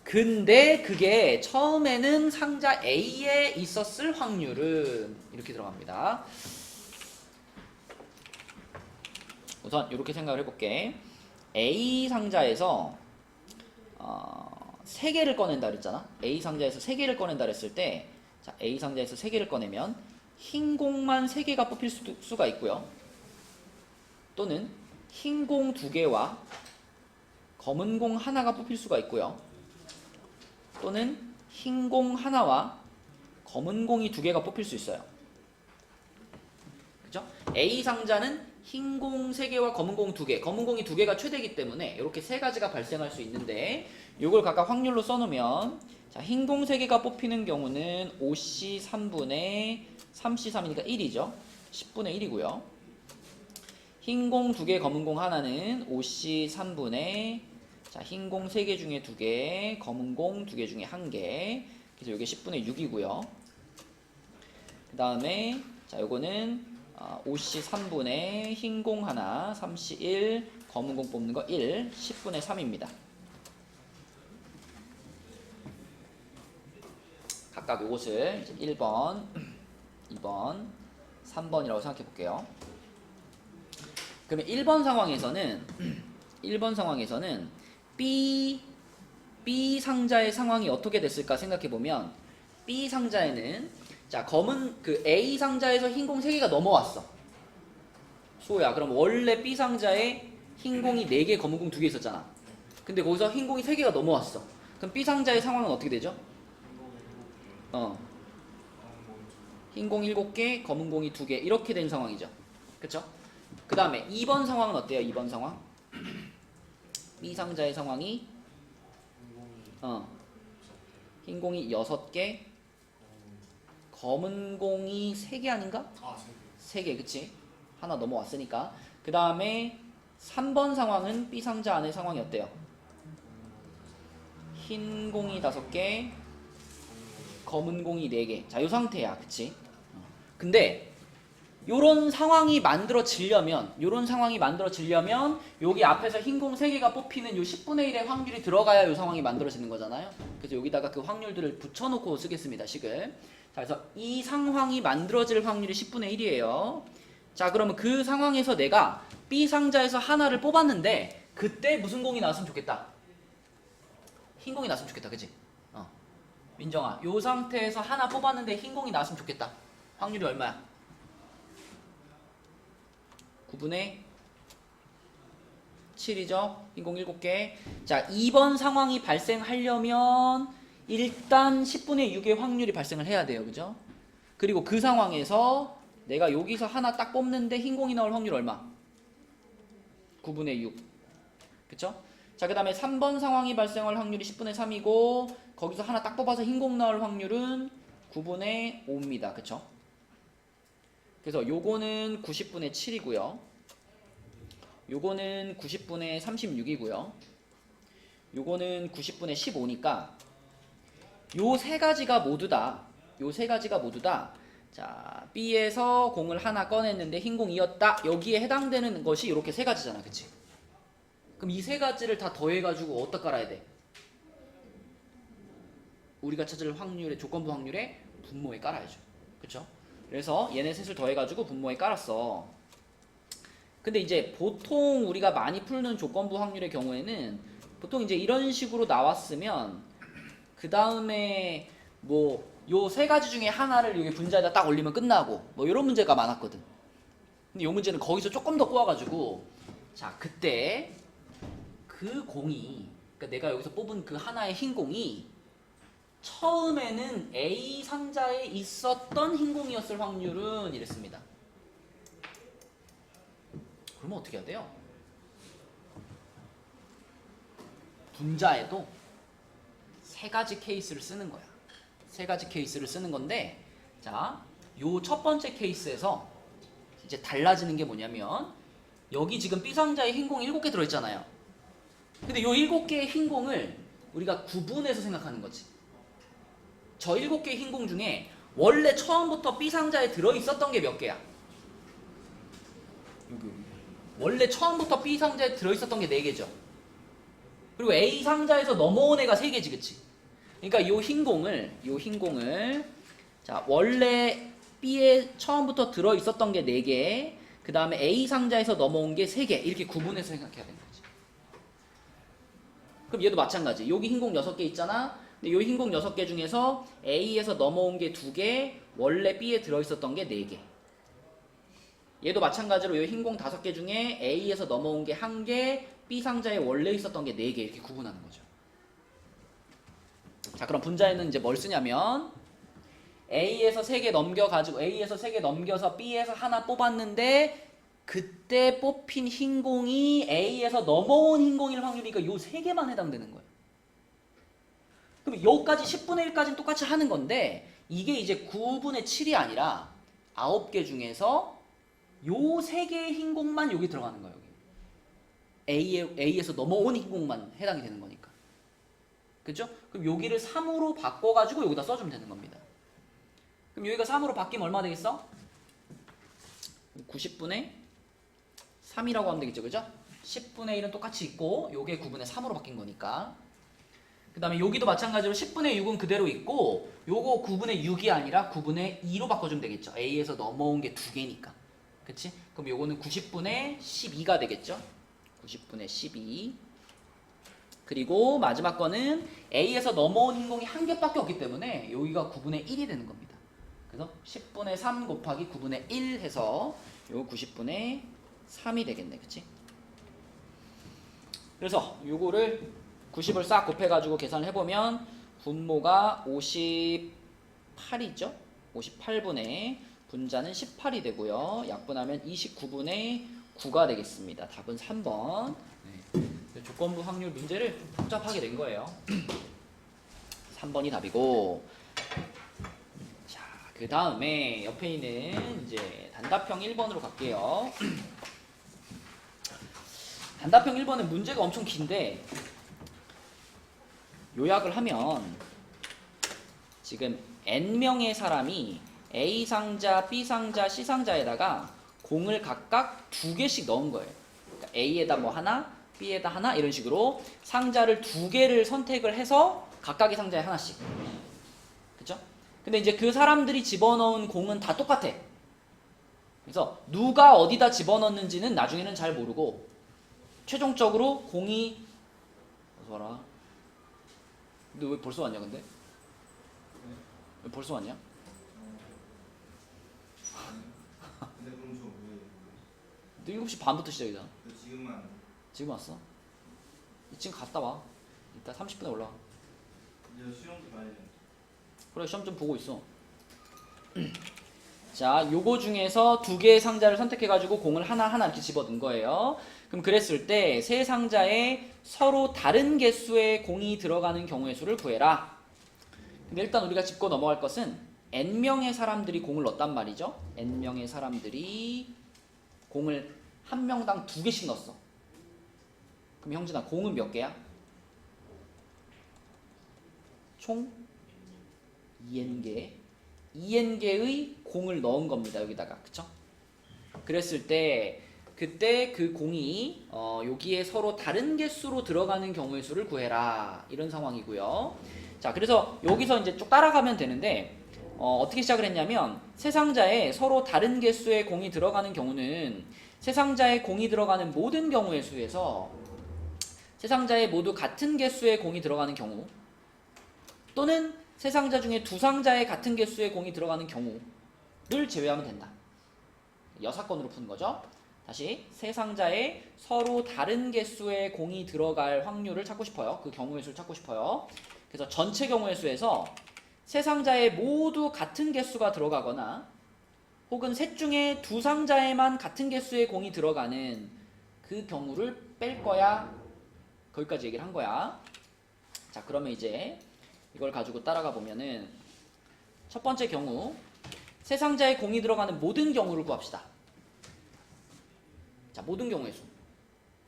근데 그게 처음에는 상자 A에 있었을 확률은 이렇게 들어갑니다. 우선 이렇게 생각을 해볼게. A 상자에서 3개를 꺼낸다 그랬잖아. A 상자에서 3개를 꺼낸다 그랬을 때, 자, A 상자에서 3개를 꺼내면 흰 공만 3개가 뽑힐 수가 있고요. 또는 흰 공 2개와 검은 공 하나가 뽑힐 수가 있고요. 또는 흰 공 하나와 검은 공이 2개가 뽑힐 수 있어요. 그죠? A 상자는 흰 공 3개와 검은 공 2개, 검은 공이 2개가 최대이기 때문에 이렇게 3가지가 발생할 수 있는데, 이걸 각각 확률로 써놓으면, 자, 흰 공 3개가 뽑히는 경우는 5C 3분의 3C 3이니까 1이죠. 10분의 1이고요. 흰 공 2개, 검은 공 하나는 5C 3분의, 자, 흰 공 3개 중에 2개, 검은 공 2개 중에 1개. 그래서 이게 10분의 6이고요. 그 다음에, 자, 요거는 5C 3분의 흰 공 하나, 3C 1, 검은 공 뽑는 거 1, 10분의 3입니다. 각각 요것을 이제 1번, 2번, 3번이라고 생각해 볼게요. 그러면 1번 상황에서는 B 상자의 상황이 어떻게 됐을까 생각해 보면, B 상자에는, 자, 검은 그 A 상자에서 흰 공 3개가 넘어왔어. 수호야, 그럼 원래 B 상자에 흰 공이 4개, 검은 공 2개 있었잖아. 근데 거기서 흰 공이 3개가 넘어왔어. 그럼 B 상자의 상황은 어떻게 되죠? 흰 공 7개, 검은 공이 2개, 이렇게 된 상황이죠. 그쵸? 그 다음에 2번 상황은 어때요? 2번 상황? B 상자의 상황이 흰 공이 6개, 검은 공이 3개 아닌가? 3개, 그치? 하나 넘어왔으니까. 그 다음에 3번 상황은 B 상자 안의 상황이 어때요? 흰 공이 5개, 검은 공이 4개. 자, 요 상태야, 그치? 근데 요런 상황이 만들어지려면 여기 앞에서 흰 공 3개가 뽑히는 요 10분의 1의 확률이 들어가야 요 상황이 만들어지는 거잖아요. 그래서 여기다가 그 확률들을 붙여놓고 쓰겠습니다, 식을. 자, 그래서 이 상황이 만들어질 확률이 10분의 1이에요. 자, 그러면 그 상황에서 내가 B 상자에서 하나를 뽑았는데 그때 무슨 공이 나왔으면 좋겠다? 흰 공이 나왔으면 좋겠다, 그치? 민정아, 요 상태에서 하나 뽑았는데 흰 공이 나왔으면 좋겠다. 확률이 얼마야? 9분의 7이죠. 흰 공 7개. 자, 2번 상황이 발생하려면 일단 10분의 6의 확률이 발생을 해야 돼요. 그죠? 그리고 그 상황에서 내가 여기서 하나 딱 뽑는데 흰 공이 나올 확률 얼마? 9분의 6. 그쵸? 자, 그 다음에 3번 상황이 발생할 확률이 10분의 3이고 거기서 하나 딱 뽑아서 흰 공 나올 확률은 9분의 5입니다. 그쵸? 그래서 요거는 90분의 7이고요. 요거는 90분의 36이고요. 요거는 90분의 15니까 요 세 가지가 모두 다 자, B에서 공을 하나 꺼냈는데 흰 공이었다. 여기에 해당되는 것이 이렇게 세 가지잖아. 그치? 그럼 이 세 가지를 다 더해가지고 어디다 깔아야 돼? 우리가 찾을 확률의 조건부 확률의 분모에 깔아야죠. 그쵸? 그래서 얘네 셋을 더해가지고 분모에 깔았어. 근데 이제 보통 우리가 많이 풀는 조건부 확률의 경우에는 보통 이제 이런 식으로 나왔으면 그 다음에 뭐 요 세 가지 중에 하나를 여기 분자에다 딱 올리면 끝나고 뭐 이런 문제가 많았거든. 근데 요 문제는 거기서 조금 더 꼬아가지고 자 그때 그 공이 그러니까 내가 여기서 뽑은 그 하나의 흰 공이 처음에는 A 상자에 있었던 흰 공이었을 확률은 이랬습니다. 그러면 어떻게 해야 돼요? 분자에도 세 가지 케이스를 쓰는 거야. 세 가지 케이스를 쓰는 건데 자, 요 첫 번째 케이스에서 이제 달라지는 게 뭐냐면 여기 지금 B 상자에 흰 공이 7개 들어있잖아요. 근데 요 7개의 흰 공을 우리가 구분해서 생각하는 거지. 저 7개의 흰 공 중에 원래 처음부터 B 상자에 들어있었던 게 몇 개야? 여기. 원래 처음부터 B 상자에 들어있었던 게 4개죠. 그리고 A 상자에서 넘어온 애가 3개지, 그치? 그러니까 요 흰 공을 자 원래 B에 처음부터 들어있었던 게 4개, 그 다음에 A 상자에서 넘어온 게 3개 이렇게 구분해서 생각해야 되는 거지. 그럼 얘도 마찬가지. 여기 흰 공 6개 있잖아. 근데 요 흰 공 6개 중에서 A에서 넘어온 게 2개, 원래 B에 들어있었던 게 4개. 얘도 마찬가지로 요 흰 공 5개 중에 A에서 넘어온 게 1개, B 상자에 원래 있었던 게 4개 이렇게 구분하는 거죠. 자, 그럼 분자에는 이제 뭘 쓰냐면 A에서 3개 넘겨서 B에서 하나 뽑았는데 그때 뽑힌 흰 공이 A에서 넘어온 흰 공일 확률이니까 요 3개만 해당되는 거예요. 그럼 여기까지 10분의 1까지는 똑같이 하는 건데 이게 이제 9분의 7이 아니라 9개 중에서 요 3개의 흰 공만 여기 들어가는 거예요. A에서 넘어온 흰 공만 해당이 되는 거니까. 그죠? 그럼 여기를 3으로 바꿔가지고 여기다 써주면 되는 겁니다. 그럼 여기가 3으로 바뀌면 얼마 되겠어? 90분의 3이라고 하면 되겠죠. 그죠? 10분의 1은 똑같이 있고 요게 9분의 3으로 바뀐 거니까. 그 다음에 여기도 마찬가지로 10분의 6은 그대로 있고 요거 9분의 6이 아니라 9분의 2로 바꿔주면 되겠죠. A에서 넘어온 게 2개니까. 그치? 그럼 요거는 90분의 12가 되겠죠. 90분의 12. 그리고 마지막 거는 A에서 넘어온 흰 공이 1개밖에 없기 때문에 여기가 9분의 1이 되는 겁니다. 그래서 10분의 3 곱하기 9분의 1 해서 요 90분의 3이 되겠네. 그치? 그래서 요거를 90을 싹 곱해가지고 계산을 해보면 분모가 58이죠? 58분의 분자는 18이 되고요. 약분하면 29분의 9가 되겠습니다. 답은 3번. 네. 조건부 확률 문제를 좀 복잡하게 낸 거예요. 3번이 답이고. 자, 그 다음에 옆에 있는 이제 단답형 1번으로 갈게요. 단답형 1번은 문제가 엄청 긴데 요약을 하면 지금 N명의 사람이 A 상자, B 상자, C 상자에다가 공을 각각 2개씩 넣은 거예요. 그러니까 A에다 뭐 하나, B에다 하나 이런 식으로 상자를 2개를 선택을 해서 각각의 상자에 하나씩. 그쵸? 근데 이제 그 사람들이 집어넣은 공은 다 똑같아. 그래서 누가 어디다 집어넣는지는 나중에는 잘 모르고 최종적으로 공이 어서 와라. 너 왜 벌써 왔냐 근데? 왜 벌써 왔냐? 근데 그럼 저 왜? 너 7시 반부터 시작이잖아. 지금만. 지금 왔어? 지금 갔다 와. 이따 30분에 올라와. 이제 수영도 봐야 돼. 그래 시험 좀 보고 있어. 자, 요거 중에서 2개의 상자를 선택해가지고 공을 하나하나 이렇게 집어넣은 거예요. 그럼 그랬을 때 세 상자에 서로 다른 개수의 공이 들어가는 경우의 수를 구해라. 근데 일단 우리가 짚고 넘어갈 것은 N명의 사람들이 공을 넣었단 말이죠. N명의 사람들이 공을 한 명당 2개씩 넣었어. 그럼 형진아 공은 몇 개야? 총 2n개. 2n개의 공을 넣은 겁니다. 여기다가. 그쵸? 그랬을 때 그때 그 공이 여기에 서로 다른 개수로 들어가는 경우의 수를 구해라. 이런 상황이고요. 자, 그래서 여기서 이제 쭉 따라가면 되는데 어떻게 시작을 했냐면 세 상자에 서로 다른 개수의 공이 들어가는 경우는 세 상자에 공이 들어가는 모든 경우의 수에서 세 상자에 모두 같은 개수의 공이 들어가는 경우 또는 세 상자 중에 두 상자에 같은 개수의 공이 들어가는 경우를 제외하면 된다. 여사건으로 푸는 거죠. 다시 세 상자에 서로 다른 개수의 공이 들어갈 확률을 찾고 싶어요. 그 경우의 수를 찾고 싶어요. 그래서 전체 경우의 수에서 세 상자에 모두 같은 개수가 들어가거나 혹은 셋 중에 두 상자에만 같은 개수의 공이 들어가는 그 경우를 뺄 거야. 거기까지 얘기를 한 거야. 자, 그러면 이제 이걸 가지고 따라가 보면은 첫 번째 경우 세 상자에 공이 들어가는 모든 경우를 구합시다. 자, 모든 경우의 수.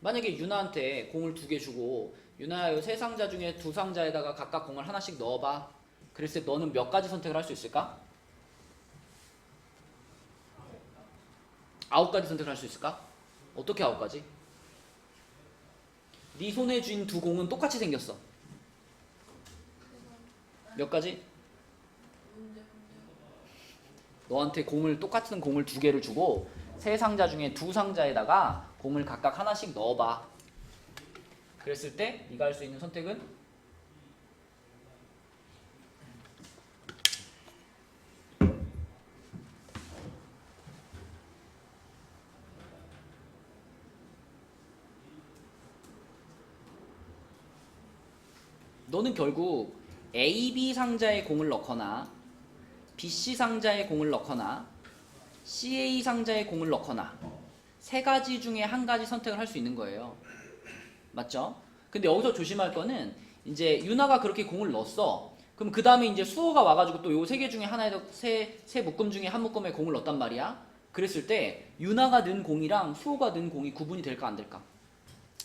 만약에 유나한테 공을 2개 주고 유나야 이 세 상자 중에 두 상자에다가 각각 공을 하나씩 넣어봐. 그랬을 때 너는 몇 가지 선택을 할 수 있을까? 9가지 선택을 할 수 있을까? 어떻게 9가지? 네 손에 쥔 두 공은 똑같이 생겼어. 몇 가지? 너한테 똑같은 공을 2개를 주고 세 상자 중에 두 상자에다가 공을 각각 하나씩 넣어봐. 그랬을 때 네가 할 수 있는 선택은? 너는 결국 A, B 상자에 공을 넣거나 BC 상자에 공을 넣거나 CA 상자에 공을 넣거나 세 가지 중에 한 가지 선택을 할 수 있는 거예요. 맞죠? 근데 여기서 조심할 거는 이제 유나가 그렇게 공을 넣었어. 그럼 그 다음에 이제 수호가 와가지고 또 요 세 개 중에 하나에서 세 묶음 중에 한 묶음에 공을 넣었단 말이야. 그랬을 때 유나가 넣은 공이랑 수호가 넣은 공이 구분이 될까 안 될까?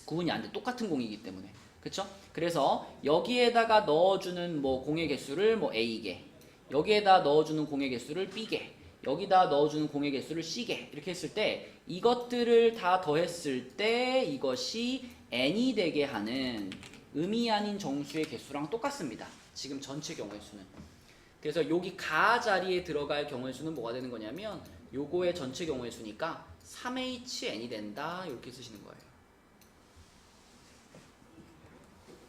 구분이 안 돼. 똑같은 공이기 때문에. 그쵸? 그래서 여기에다가 넣어주는 뭐 공의 개수를 뭐 A개, 여기에다 넣어주는 공의 개수를 B개, 여기다 넣어주는 공의 개수를 C개 이렇게 했을 때 이것들을 다 더했을 때 이것이 n이 되게 하는 의미 아닌 정수의 개수랑 똑같습니다. 지금 전체 경우의 수는. 그래서 여기 가 자리에 들어갈 경우의 수는 뭐가 되는 거냐면 요거의 전체 경우의 수니까 3HN이 된다. 이렇게 쓰시는 거예요.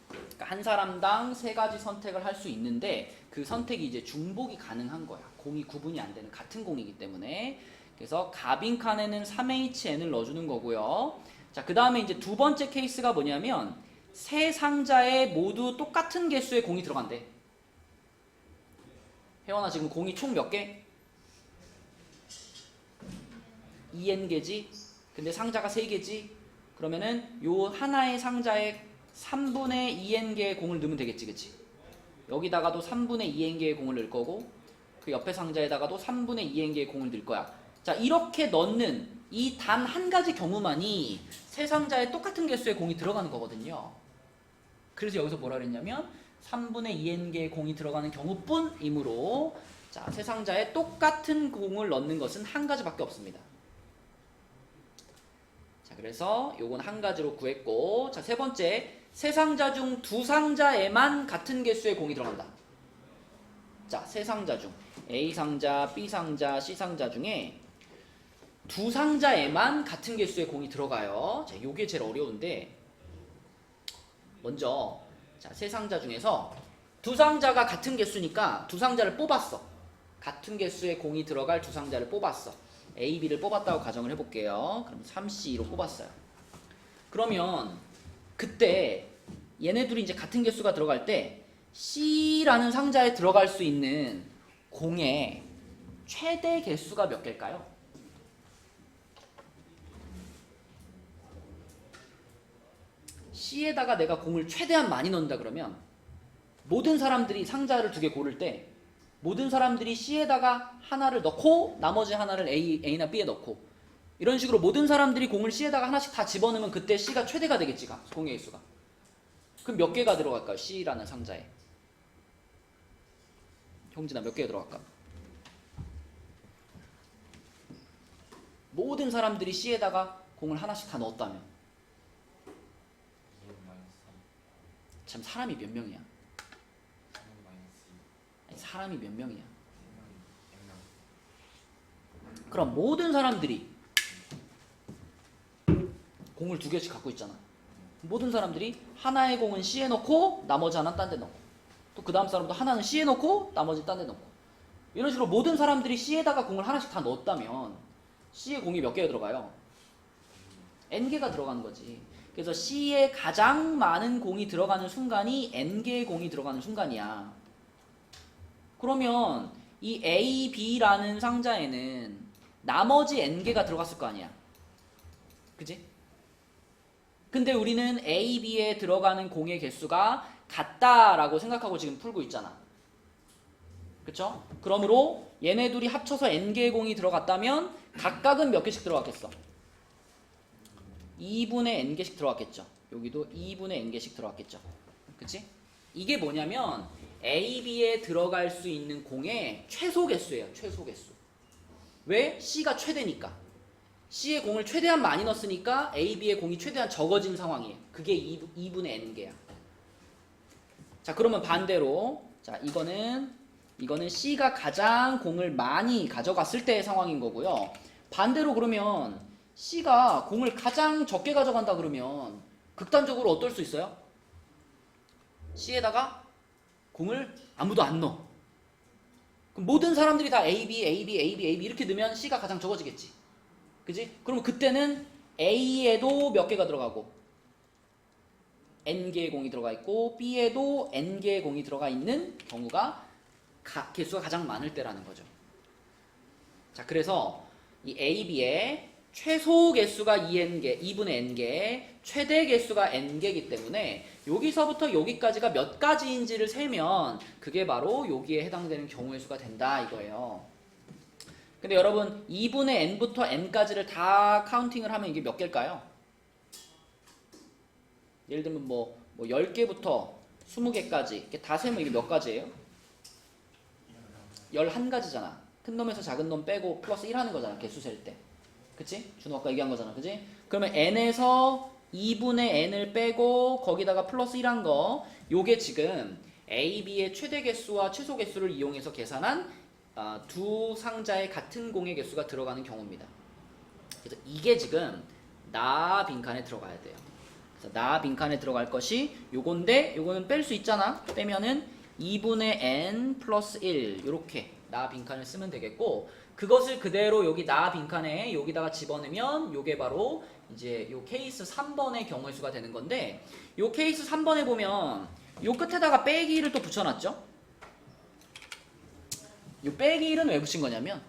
그러니까 한 사람당 세 가지 선택을 할 수 있는데 그 선택이 이제 중복이 가능한 거야. 공이 구분이 안 되는 같은 공이기 때문에. 그래서 가빈칸에는 3HN을 넣어주는 거고요. 자, 그 다음에 이제 두 번째 케이스가 뭐냐면 세 상자에 모두 똑같은 개수의 공이 들어간대. 혜원아 지금 공이 총 몇 개? 2n개지? 근데 상자가 3개지? 그러면은 요 하나의 상자에 3분의 2n개의 공을 넣으면 되겠지, 그치? 여기다가도 3분의 2n개의 공을 넣을 거고 그 옆에 상자에다가도 3분의 2n개의 공을 넣을 거야. 자, 이렇게 넣는 이 단 한 가지 경우만이 세 상자에 똑같은 개수의 공이 들어가는 거거든요. 그래서 여기서 뭐라 그랬냐면 3분의 2n개의 공이 들어가는 경우뿐이므로 자, 세 상자에 똑같은 공을 넣는 것은 한 가지밖에 없습니다. 자, 그래서 요건 한 가지로 구했고, 자, 세 번째, 세 상자 중 두 상자에만 같은 개수의 공이 들어간다. 자, 세 상자 중 A 상자, B 상자, C 상자 중에 두 상자에만 같은 개수의 공이 들어가요. 자, 요게 제일 어려운데 먼저 자, 세 상자 중에서 두 상자가 같은 개수니까 두 상자를 뽑았어. 같은 개수의 공이 들어갈 두 상자를 뽑았어. A, B를 뽑았다고 가정을 해볼게요. 그럼 3C로 뽑았어요. 그러면 그때 얘네들이 이제 같은 개수가 들어갈 때 C라는 상자에 들어갈 수 있는 공의 최대 개수가 몇 개일까요? C에다가 내가 공을 최대한 많이 넣는다 그러면 모든 사람들이 상자를 2개 고를 때 모든 사람들이 C에다가 하나를 넣고 나머지 하나를 A나 B에 넣고 이런 식으로 모든 사람들이 공을 C에다가 하나씩 다 집어넣으면 그때 C가 최대가 되겠지, 공의 개수가. 그럼 몇 개가 들어갈까요? C라는 상자에. 형진아, 몇 개가 들어갈까? 모든 사람들이 C에다가 공을 하나씩 다 넣었다면. 참, 사람이 몇 명이야? 아니, 사람이 몇 명이야? 그럼 모든 사람들이 공을 2개씩 갖고 있잖아. 모든 사람들이 하나의 공은 C에 넣고 나머지 하나는 딴 데 넣고, 또 그 다음 사람도 하나는 C에 넣고 나머지 딴 데 넣고, 이런 식으로 모든 사람들이 C에다가 공을 하나씩 다 넣었다면 C에 공이 몇 개가 들어가요? N개가 들어가는 거지. 그래서 C에 가장 많은 공이 들어가는 순간이 N개의 공이 들어가는 순간이야. 그러면 이 A, B라는 상자에는 나머지 N개가 들어갔을 거 아니야. 그지? 근데 우리는 A, B에 들어가는 공의 개수가 같다라고 생각하고 지금 풀고 있잖아. 그쵸? 그러므로 얘네 둘이 합쳐서 N개의 공이 들어갔다면 각각은 몇 개씩 들어갔겠어? 2분의 N개씩 들어갔겠죠. 여기도 2분의 N개씩 들어갔겠죠. 그치? 이게 뭐냐면 A, B에 들어갈 수 있는 공의 최소 개수예요. 최소 개수. 왜? C가 최대니까. C의 공을 최대한 많이 넣었으니까 A, B의 공이 최대한 적어진 상황이에요. 그게 2분의 N개야. 자, 그러면 반대로, 자, 이거는 C가 가장 공을 많이 가져갔을 때의 상황인 거고요. 반대로 그러면 C가 공을 가장 적게 가져간다 그러면 극단적으로 어떨 수 있어요? C에다가 공을 아무도 안 넣어. 그럼 모든 사람들이 다 A, B, A, B, A, B, A, B 이렇게 넣으면 C가 가장 적어지겠지. 그지? 그러면 그때는 A에도 몇 개가 들어가고 N개의 공이 들어가 있고 B에도 N개의 공이 들어가 있는 경우가 개수가 가장 많을 때라는 거죠. 자, 그래서 이 A, B의 최소 개수가 2분의 N개, 최대 개수가 N개이기 때문에 여기서부터 여기까지가 몇 가지인지를 세면 그게 바로 여기에 해당되는 경우의 수가 된다 이거예요. 근데 여러분 2분의 N부터 N까지를 다 카운팅을 하면 이게 몇 개일까요? 예를 들면 뭐 10개부터 20개까지 이렇게 다 세면 이게 몇 가지예요? 11가지잖아. 큰 놈에서 작은 놈 빼고 플러스 1 하는 거잖아. 개수 셀 때. 그치? 준호 아까 얘기한 거잖아. 그치? 그러면 N에서 2분의 N을 빼고 거기다가 플러스 1 한 거, 요게 지금 A, B의 최대 개수와 최소 개수를 이용해서 계산한 두 상자의 같은 공의 개수가 들어가는 경우입니다. 그래서 이게 지금 나 빈칸에 들어가야 돼요. 그래서 나 빈칸에 들어갈 것이 요건데, 요거는 뺄 수 있잖아. 빼면은 2분의 N 플러스 1 요렇게 나 빈칸을 쓰면 되겠고, 그것을 그대로 여기 나 빈칸에 여기다가 집어넣으면 요게 바로 이제 요 케이스 3번의 경우의 수가 되는 건데, 요 케이스 3번에 보면 요 끝에다가 빼기 1을 또 붙여놨죠? 요 빼기 1은 왜 붙인 거냐면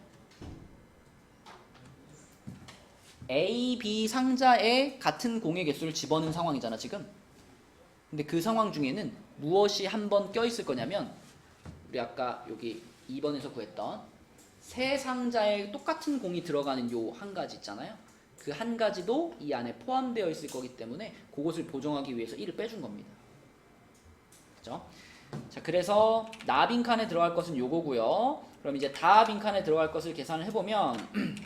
A, B 상자에 같은 공의 개수를 집어넣은 상황이잖아 지금. 근데 그 상황 중에는 무엇이 한 번 껴있을 거냐면, 우리 아까 여기 2번에서 구했던 세 상자에 똑같은 공이 들어가는 요 한 가지 있잖아요. 그 한 가지도 이 안에 포함되어 있을 거기 때문에 그것을 보정하기 위해서 1을 빼준 겁니다. 그죠? 자, 그래서 나 빈칸에 들어갈 것은 요거고요. 그럼 이제 다 빈칸에 들어갈 것을 계산을 해보면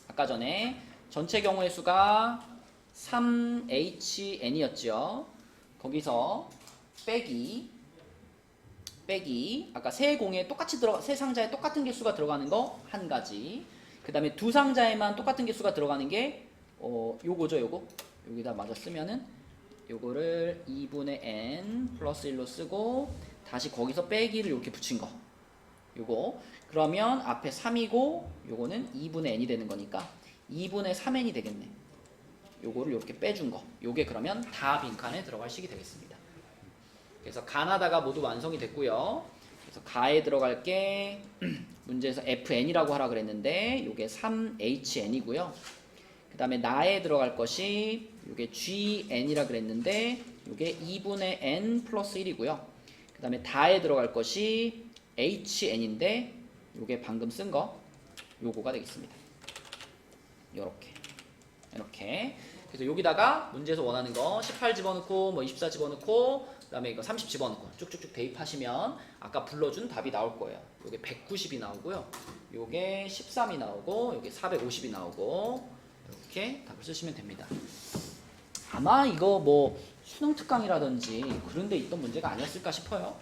아까 전에 전체 경우의 수가 3HN이었죠. 거기서 빼기 아까 세 공에 똑같이 세 상자에 똑같은 개수가 들어가는 거 한 가지. 그 다음에 두 상자에만 똑같은 개수가 들어가는 게 요거죠. 요거 여기다 맞아 쓰면은 요거를 2분의 N 플러스 1로 쓰고 다시 거기서 빼기를 이렇게 붙인 거. 요거 그러면 앞에 3이고 요거는 2분의 N이 되는 거니까 2분의 3N이 되겠네. 요거를 이렇게 빼준 거. 요게 그러면 다 빈칸에 들어갈 식이 되겠습니다. 그래서 가나다가 모두 완성이 됐고요. 그래서 가에 들어갈 게 문제에서 FN이라고 하라 그랬는데 요게 3HN이고요. 그 다음에 나에 들어갈 것이 요게 GN이라 그랬는데 요게 2분의 N 플러스 1이고요. 그 다음에 다에 들어갈 것이 HN인데 요게 방금 쓴 거 요거가 되겠습니다. 이렇게. 그래서 여기다가 문제에서 원하는 거 18 집어넣고 뭐 24 집어넣고 그다음에 이거 30 집어넣고 쭉쭉쭉 대입하시면 아까 불러준 답이 나올 거예요. 요게 190이 나오고요. 요게 13이 나오고 요게 450이 나오고 이렇게 답을 쓰시면 됩니다. 아마 이거 뭐 수능 특강이라든지 그런 데 있던 문제가 아니었을까 싶어요.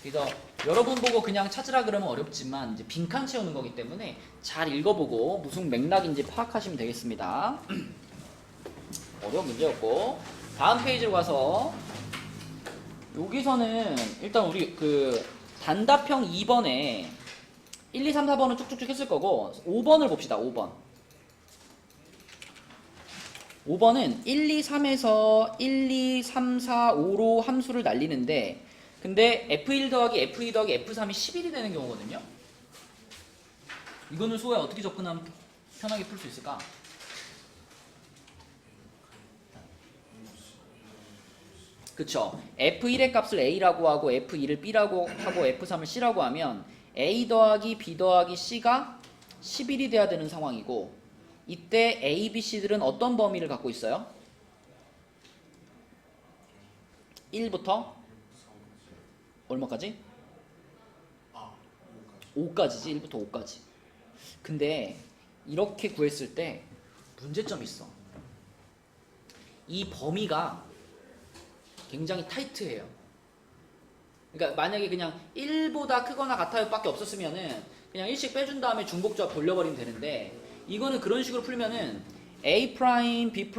그래서 여러분 보고 그냥 찾으라 그러면 어렵지만 이제 빈칸 채우는 거기 때문에 잘 읽어보고 무슨 맥락인지 파악하시면 되겠습니다. 어려운 문제였고 다음 페이지로 가서 여기서는 일단 우리 그 단답형 2번에 1, 2, 3, 4번은 쭉쭉쭉 했을 거고 5번을 봅시다. 5번은 1, 2, 3에서 1, 2, 3, 4, 5로 함수를 날리는데 근데 F1 더하기 F2 더하기 F3이 11이 되는 경우거든요. 이거는 수호야 어떻게 접근하면 편하게 풀 수 있을까? 그쵸. F1의 값을 A라고 하고 F2를 B라고 하고 F3을 C라고 하면 A 더하기 B 더하기 C가 11이 돼야 되는 상황이고 이때 A, B, C들은 어떤 범위를 갖고 있어요? 1부터 얼마까지? 5까지지. 1부터 5까지. 근데 이렇게 구했을 때 문제점이 있어. 이 범위가 굉장히 타이트해요. 그러니까 만약에 그냥 1보다 크거나 같아요 밖에 없었으면은 그냥 1씩 빼준 다음에 중복조합 돌려버리면 되는데 이거는 그런 식으로 풀면은 A', B',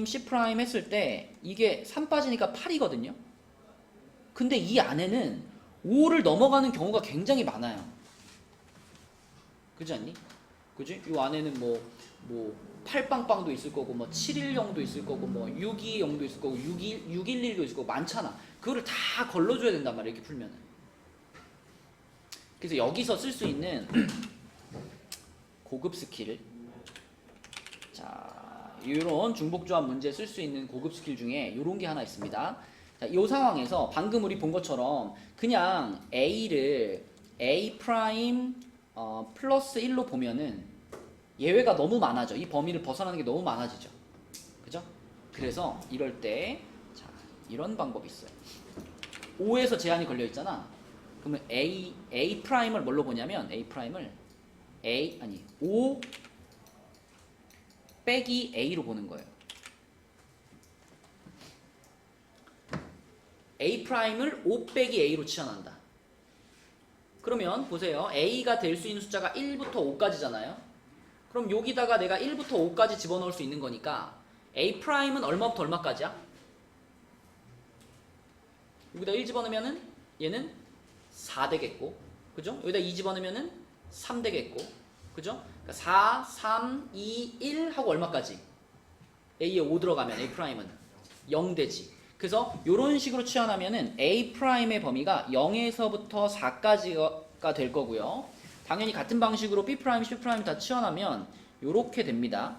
C' 했을 때 이게 3 빠지니까 8이거든요. 근데 이 안에는 5를 넘어가는 경우가 굉장히 많아요. 그렇지 않니? 그지? 이 안에는 뭐 8빵빵도 있을 거고 뭐 710도 있을 거고 뭐 620도 있을 거고 611도 있을 거고 많잖아. 그거를 다 걸러줘야 된단 말이야. 이렇게 풀면은. 그래서 여기서 쓸 수 있는 고급 스킬, 자, 이런 중복조합 문제 쓸 수 있는 고급 스킬 중에 이런 게 하나 있습니다. 자, 이 상황에서 방금 우리 본 것처럼 그냥 A를 A' 플러스 1로 보면은 예외가 너무 많아져. 이 범위를 벗어나는 게 너무 많아지죠. 그죠? 그래서 이럴 때 자, 이런 방법이 있어요. 5에서 제한이 걸려 있잖아. 그러면 A'을 뭘로 보냐면 A'을 5 빼기 A로 보는 거예요. A'을 5 빼기 A로 치환한다. 그러면 보세요. A가 될 수 있는 숫자가 1부터 5까지잖아요. 그럼 여기다가 내가 1부터 5까지 집어넣을 수 있는 거니까 A'은 얼마부터 얼마까지야? 여기다 1 집어넣으면은 얘는 4 되겠고, 그죠? 여기다 2 집어넣으면은 3 되겠고, 그죠? 그러니까 4, 3, 2, 1 하고 얼마까지? A에 5 들어가면 A'은 0 되지. 그래서 이런 식으로 치환하면은 A'의 범위가 0에서부터 4까지가 될 거고요. 당연히 같은 방식으로 B', C' 다 치환하면 이렇게 됩니다.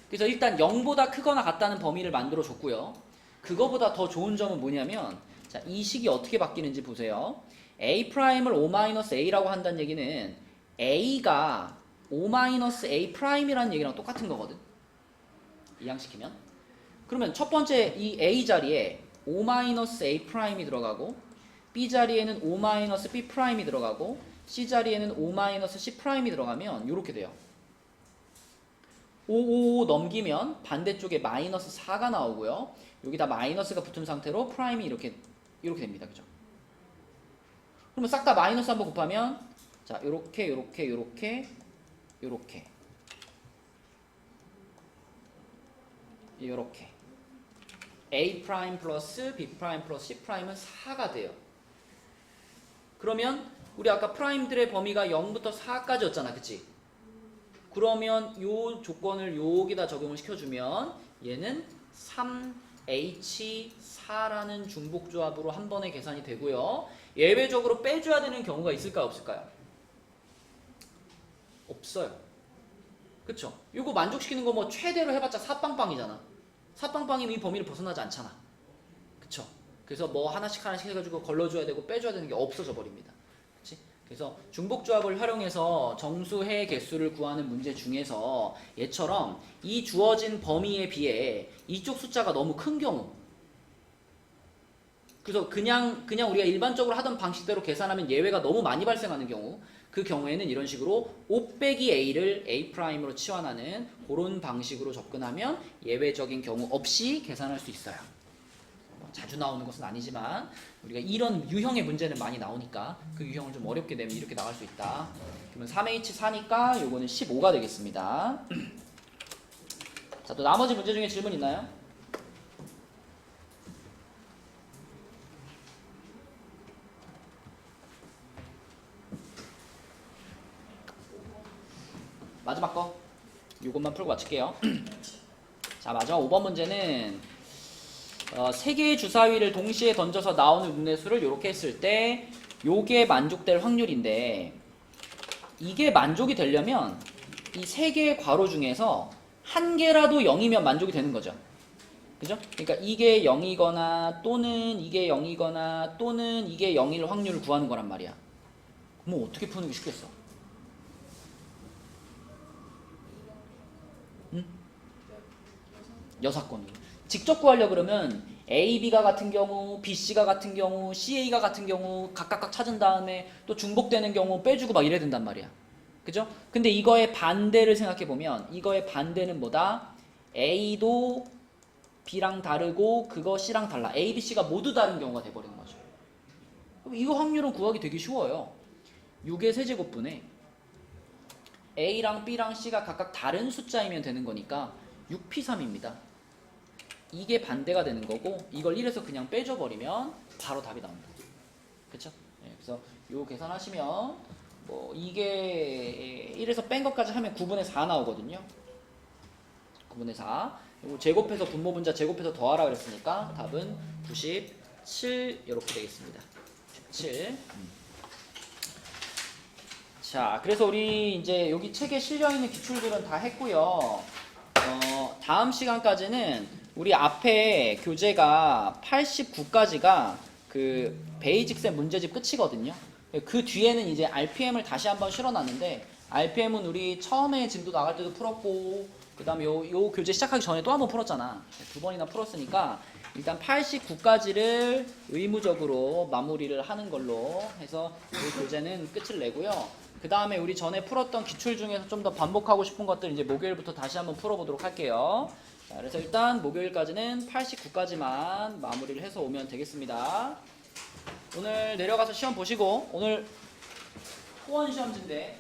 그래서 일단 0보다 크거나 같다는 범위를 만들어 줬고요. 그거보다 더 좋은 점은 뭐냐면 자, 이 식이 어떻게 바뀌는지 보세요. A'을 O-A라고 한다는 얘기는 A가 O-A'이라는 얘기랑 똑같은 거거든. 이항시키면. 그러면 첫 번째 이 A 자리에 O-A'이 들어가고 B 자리에는 O-B'이 들어가고 C 자리에는 O-C'이 들어가면 이렇게 돼요. 5 넘기면 반대쪽에 마이너스 4가 나오고요. 여기다 마이너스가 붙은 상태로 프라임이 이렇게 됩니다. 그죠? 그러면 싹 다 마이너스 한번 곱하면 자, 요렇게 A' 플러스 B' 플러스 C'은 4가 돼요. 그러면 우리 아까 프라임들의 범위가 0부터 4까지였잖아. 그치? 그러면 요 조건을 여기다 적용을 시켜주면 얘는 3H4라는 중복조합으로 한 번에 계산이 되고요. 예외적으로 빼줘야 되는 경우가 있을까요? 없을까요? 없어요. 그쵸? 이거 만족시키는 거 뭐 최대로 해봤자 4빵빵이잖아. 4빵빵이면 이 범위를 벗어나지 않잖아. 그쵸? 그래서 뭐 하나씩 해가지고 걸러줘야 되고 빼줘야 되는 게 없어져 버립니다. 그치? 그래서 중복조합을 활용해서 정수의 개수를 구하는 문제 중에서 얘처럼 이 주어진 범위에 비해 이쪽 숫자가 너무 큰 경우, 그래서 그냥 우리가 일반적으로 하던 방식대로 계산하면 예외가 너무 많이 발생하는 경우, 그 경우에는 이런 식으로 5 빼기 a를 a''으로 치환하는 그런 방식으로 접근하면 예외적인 경우 없이 계산할 수 있어요. 자주 나오는 것은 아니지만 우리가 이런 유형의 문제는 많이 나오니까 그 유형을 좀 어렵게 내면 이렇게 나갈 수 있다. 그러면 3H4니까 요거는 15가 되겠습니다. 자, 또 나머지 문제 중에 질문 있나요? 마지막 거 요것만 풀고 마칠게요. 자, 마지막 5번 문제는 3개의 주사위를 동시에 던져서 나오는 눈의 수를 이렇게 했을 때 요게 만족될 확률인데, 이게 만족이 되려면 이 3개의 괄호 중에서 한 개라도 0이면 만족이 되는 거죠. 그죠? 그러니까 이게 0이거나 또는 이게 0이거나 또는 이게 0일 확률을 구하는 거란 말이야. 그럼 어떻게 푸는 게 쉽겠어? 응? 여사건으로. 직접 구하려고 그러면 A, B가 같은 경우, B, C가 같은 경우, C, A가 같은 경우 각각 찾은 다음에 또 중복되는 경우 빼주고 막 이래야 된단 말이야. 그죠? 근데 이거의 반대를 생각해보면 이거의 반대는 뭐다? A도 B랑 다르고 그거 C랑 달라. A, B, C가 모두 다른 경우가 돼버리는 거죠. 그럼 이거 확률은 구하기 되게 쉬워요. 6의 세제곱분에 A랑 B랑 C가 각각 다른 숫자이면 되는 거니까 6P3입니다. 이게 반대가 되는 거고 이걸 1에서 그냥 빼줘버리면 바로 답이 나옵니다. 그쵸? 네, 그래서 요 계산하시면 뭐 이게 1에서 뺀 것까지 하면 9분의 4 나오거든요. 9분의 4. 요거 제곱해서 분모분자 제곱해서 더하라 그랬으니까 답은 97 이렇게 되겠습니다. 97. 자, 그래서 우리 이제 여기 책에 실려있는 기출들은 다 했고요. 다음 시간까지는 우리 앞에 교재가 89까지가 그 베이직셋 문제집 끝이거든요. 그 뒤에는 이제 RPM을 다시 한번 실어놨는데, RPM은 우리 처음에 진도 나갈 때도 풀었고 그 다음에 요 교재 시작하기 전에 또 한 번 풀었잖아. 2번이나 풀었으니까 일단 89까지를 의무적으로 마무리를 하는 걸로 해서 이 교재는 끝을 내고요. 그 다음에 우리 전에 풀었던 기출 중에서 좀 더 반복하고 싶은 것들 이제 목요일부터 다시 한번 풀어보도록 할게요. 자, 그래서 일단 목요일까지는 89까지만 마무리를 해서 오면 되겠습니다. 오늘 내려가서 시험 보시고, 오늘 호원 시험지인데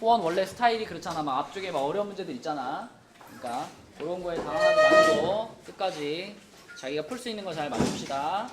호원 원래 스타일이 그렇잖아. 막 앞쪽에 막 어려운 문제들 있잖아. 그러니까 그런 거에 당황하지 마시고 끝까지 자기가 풀 수 있는 거 잘 맞춥시다.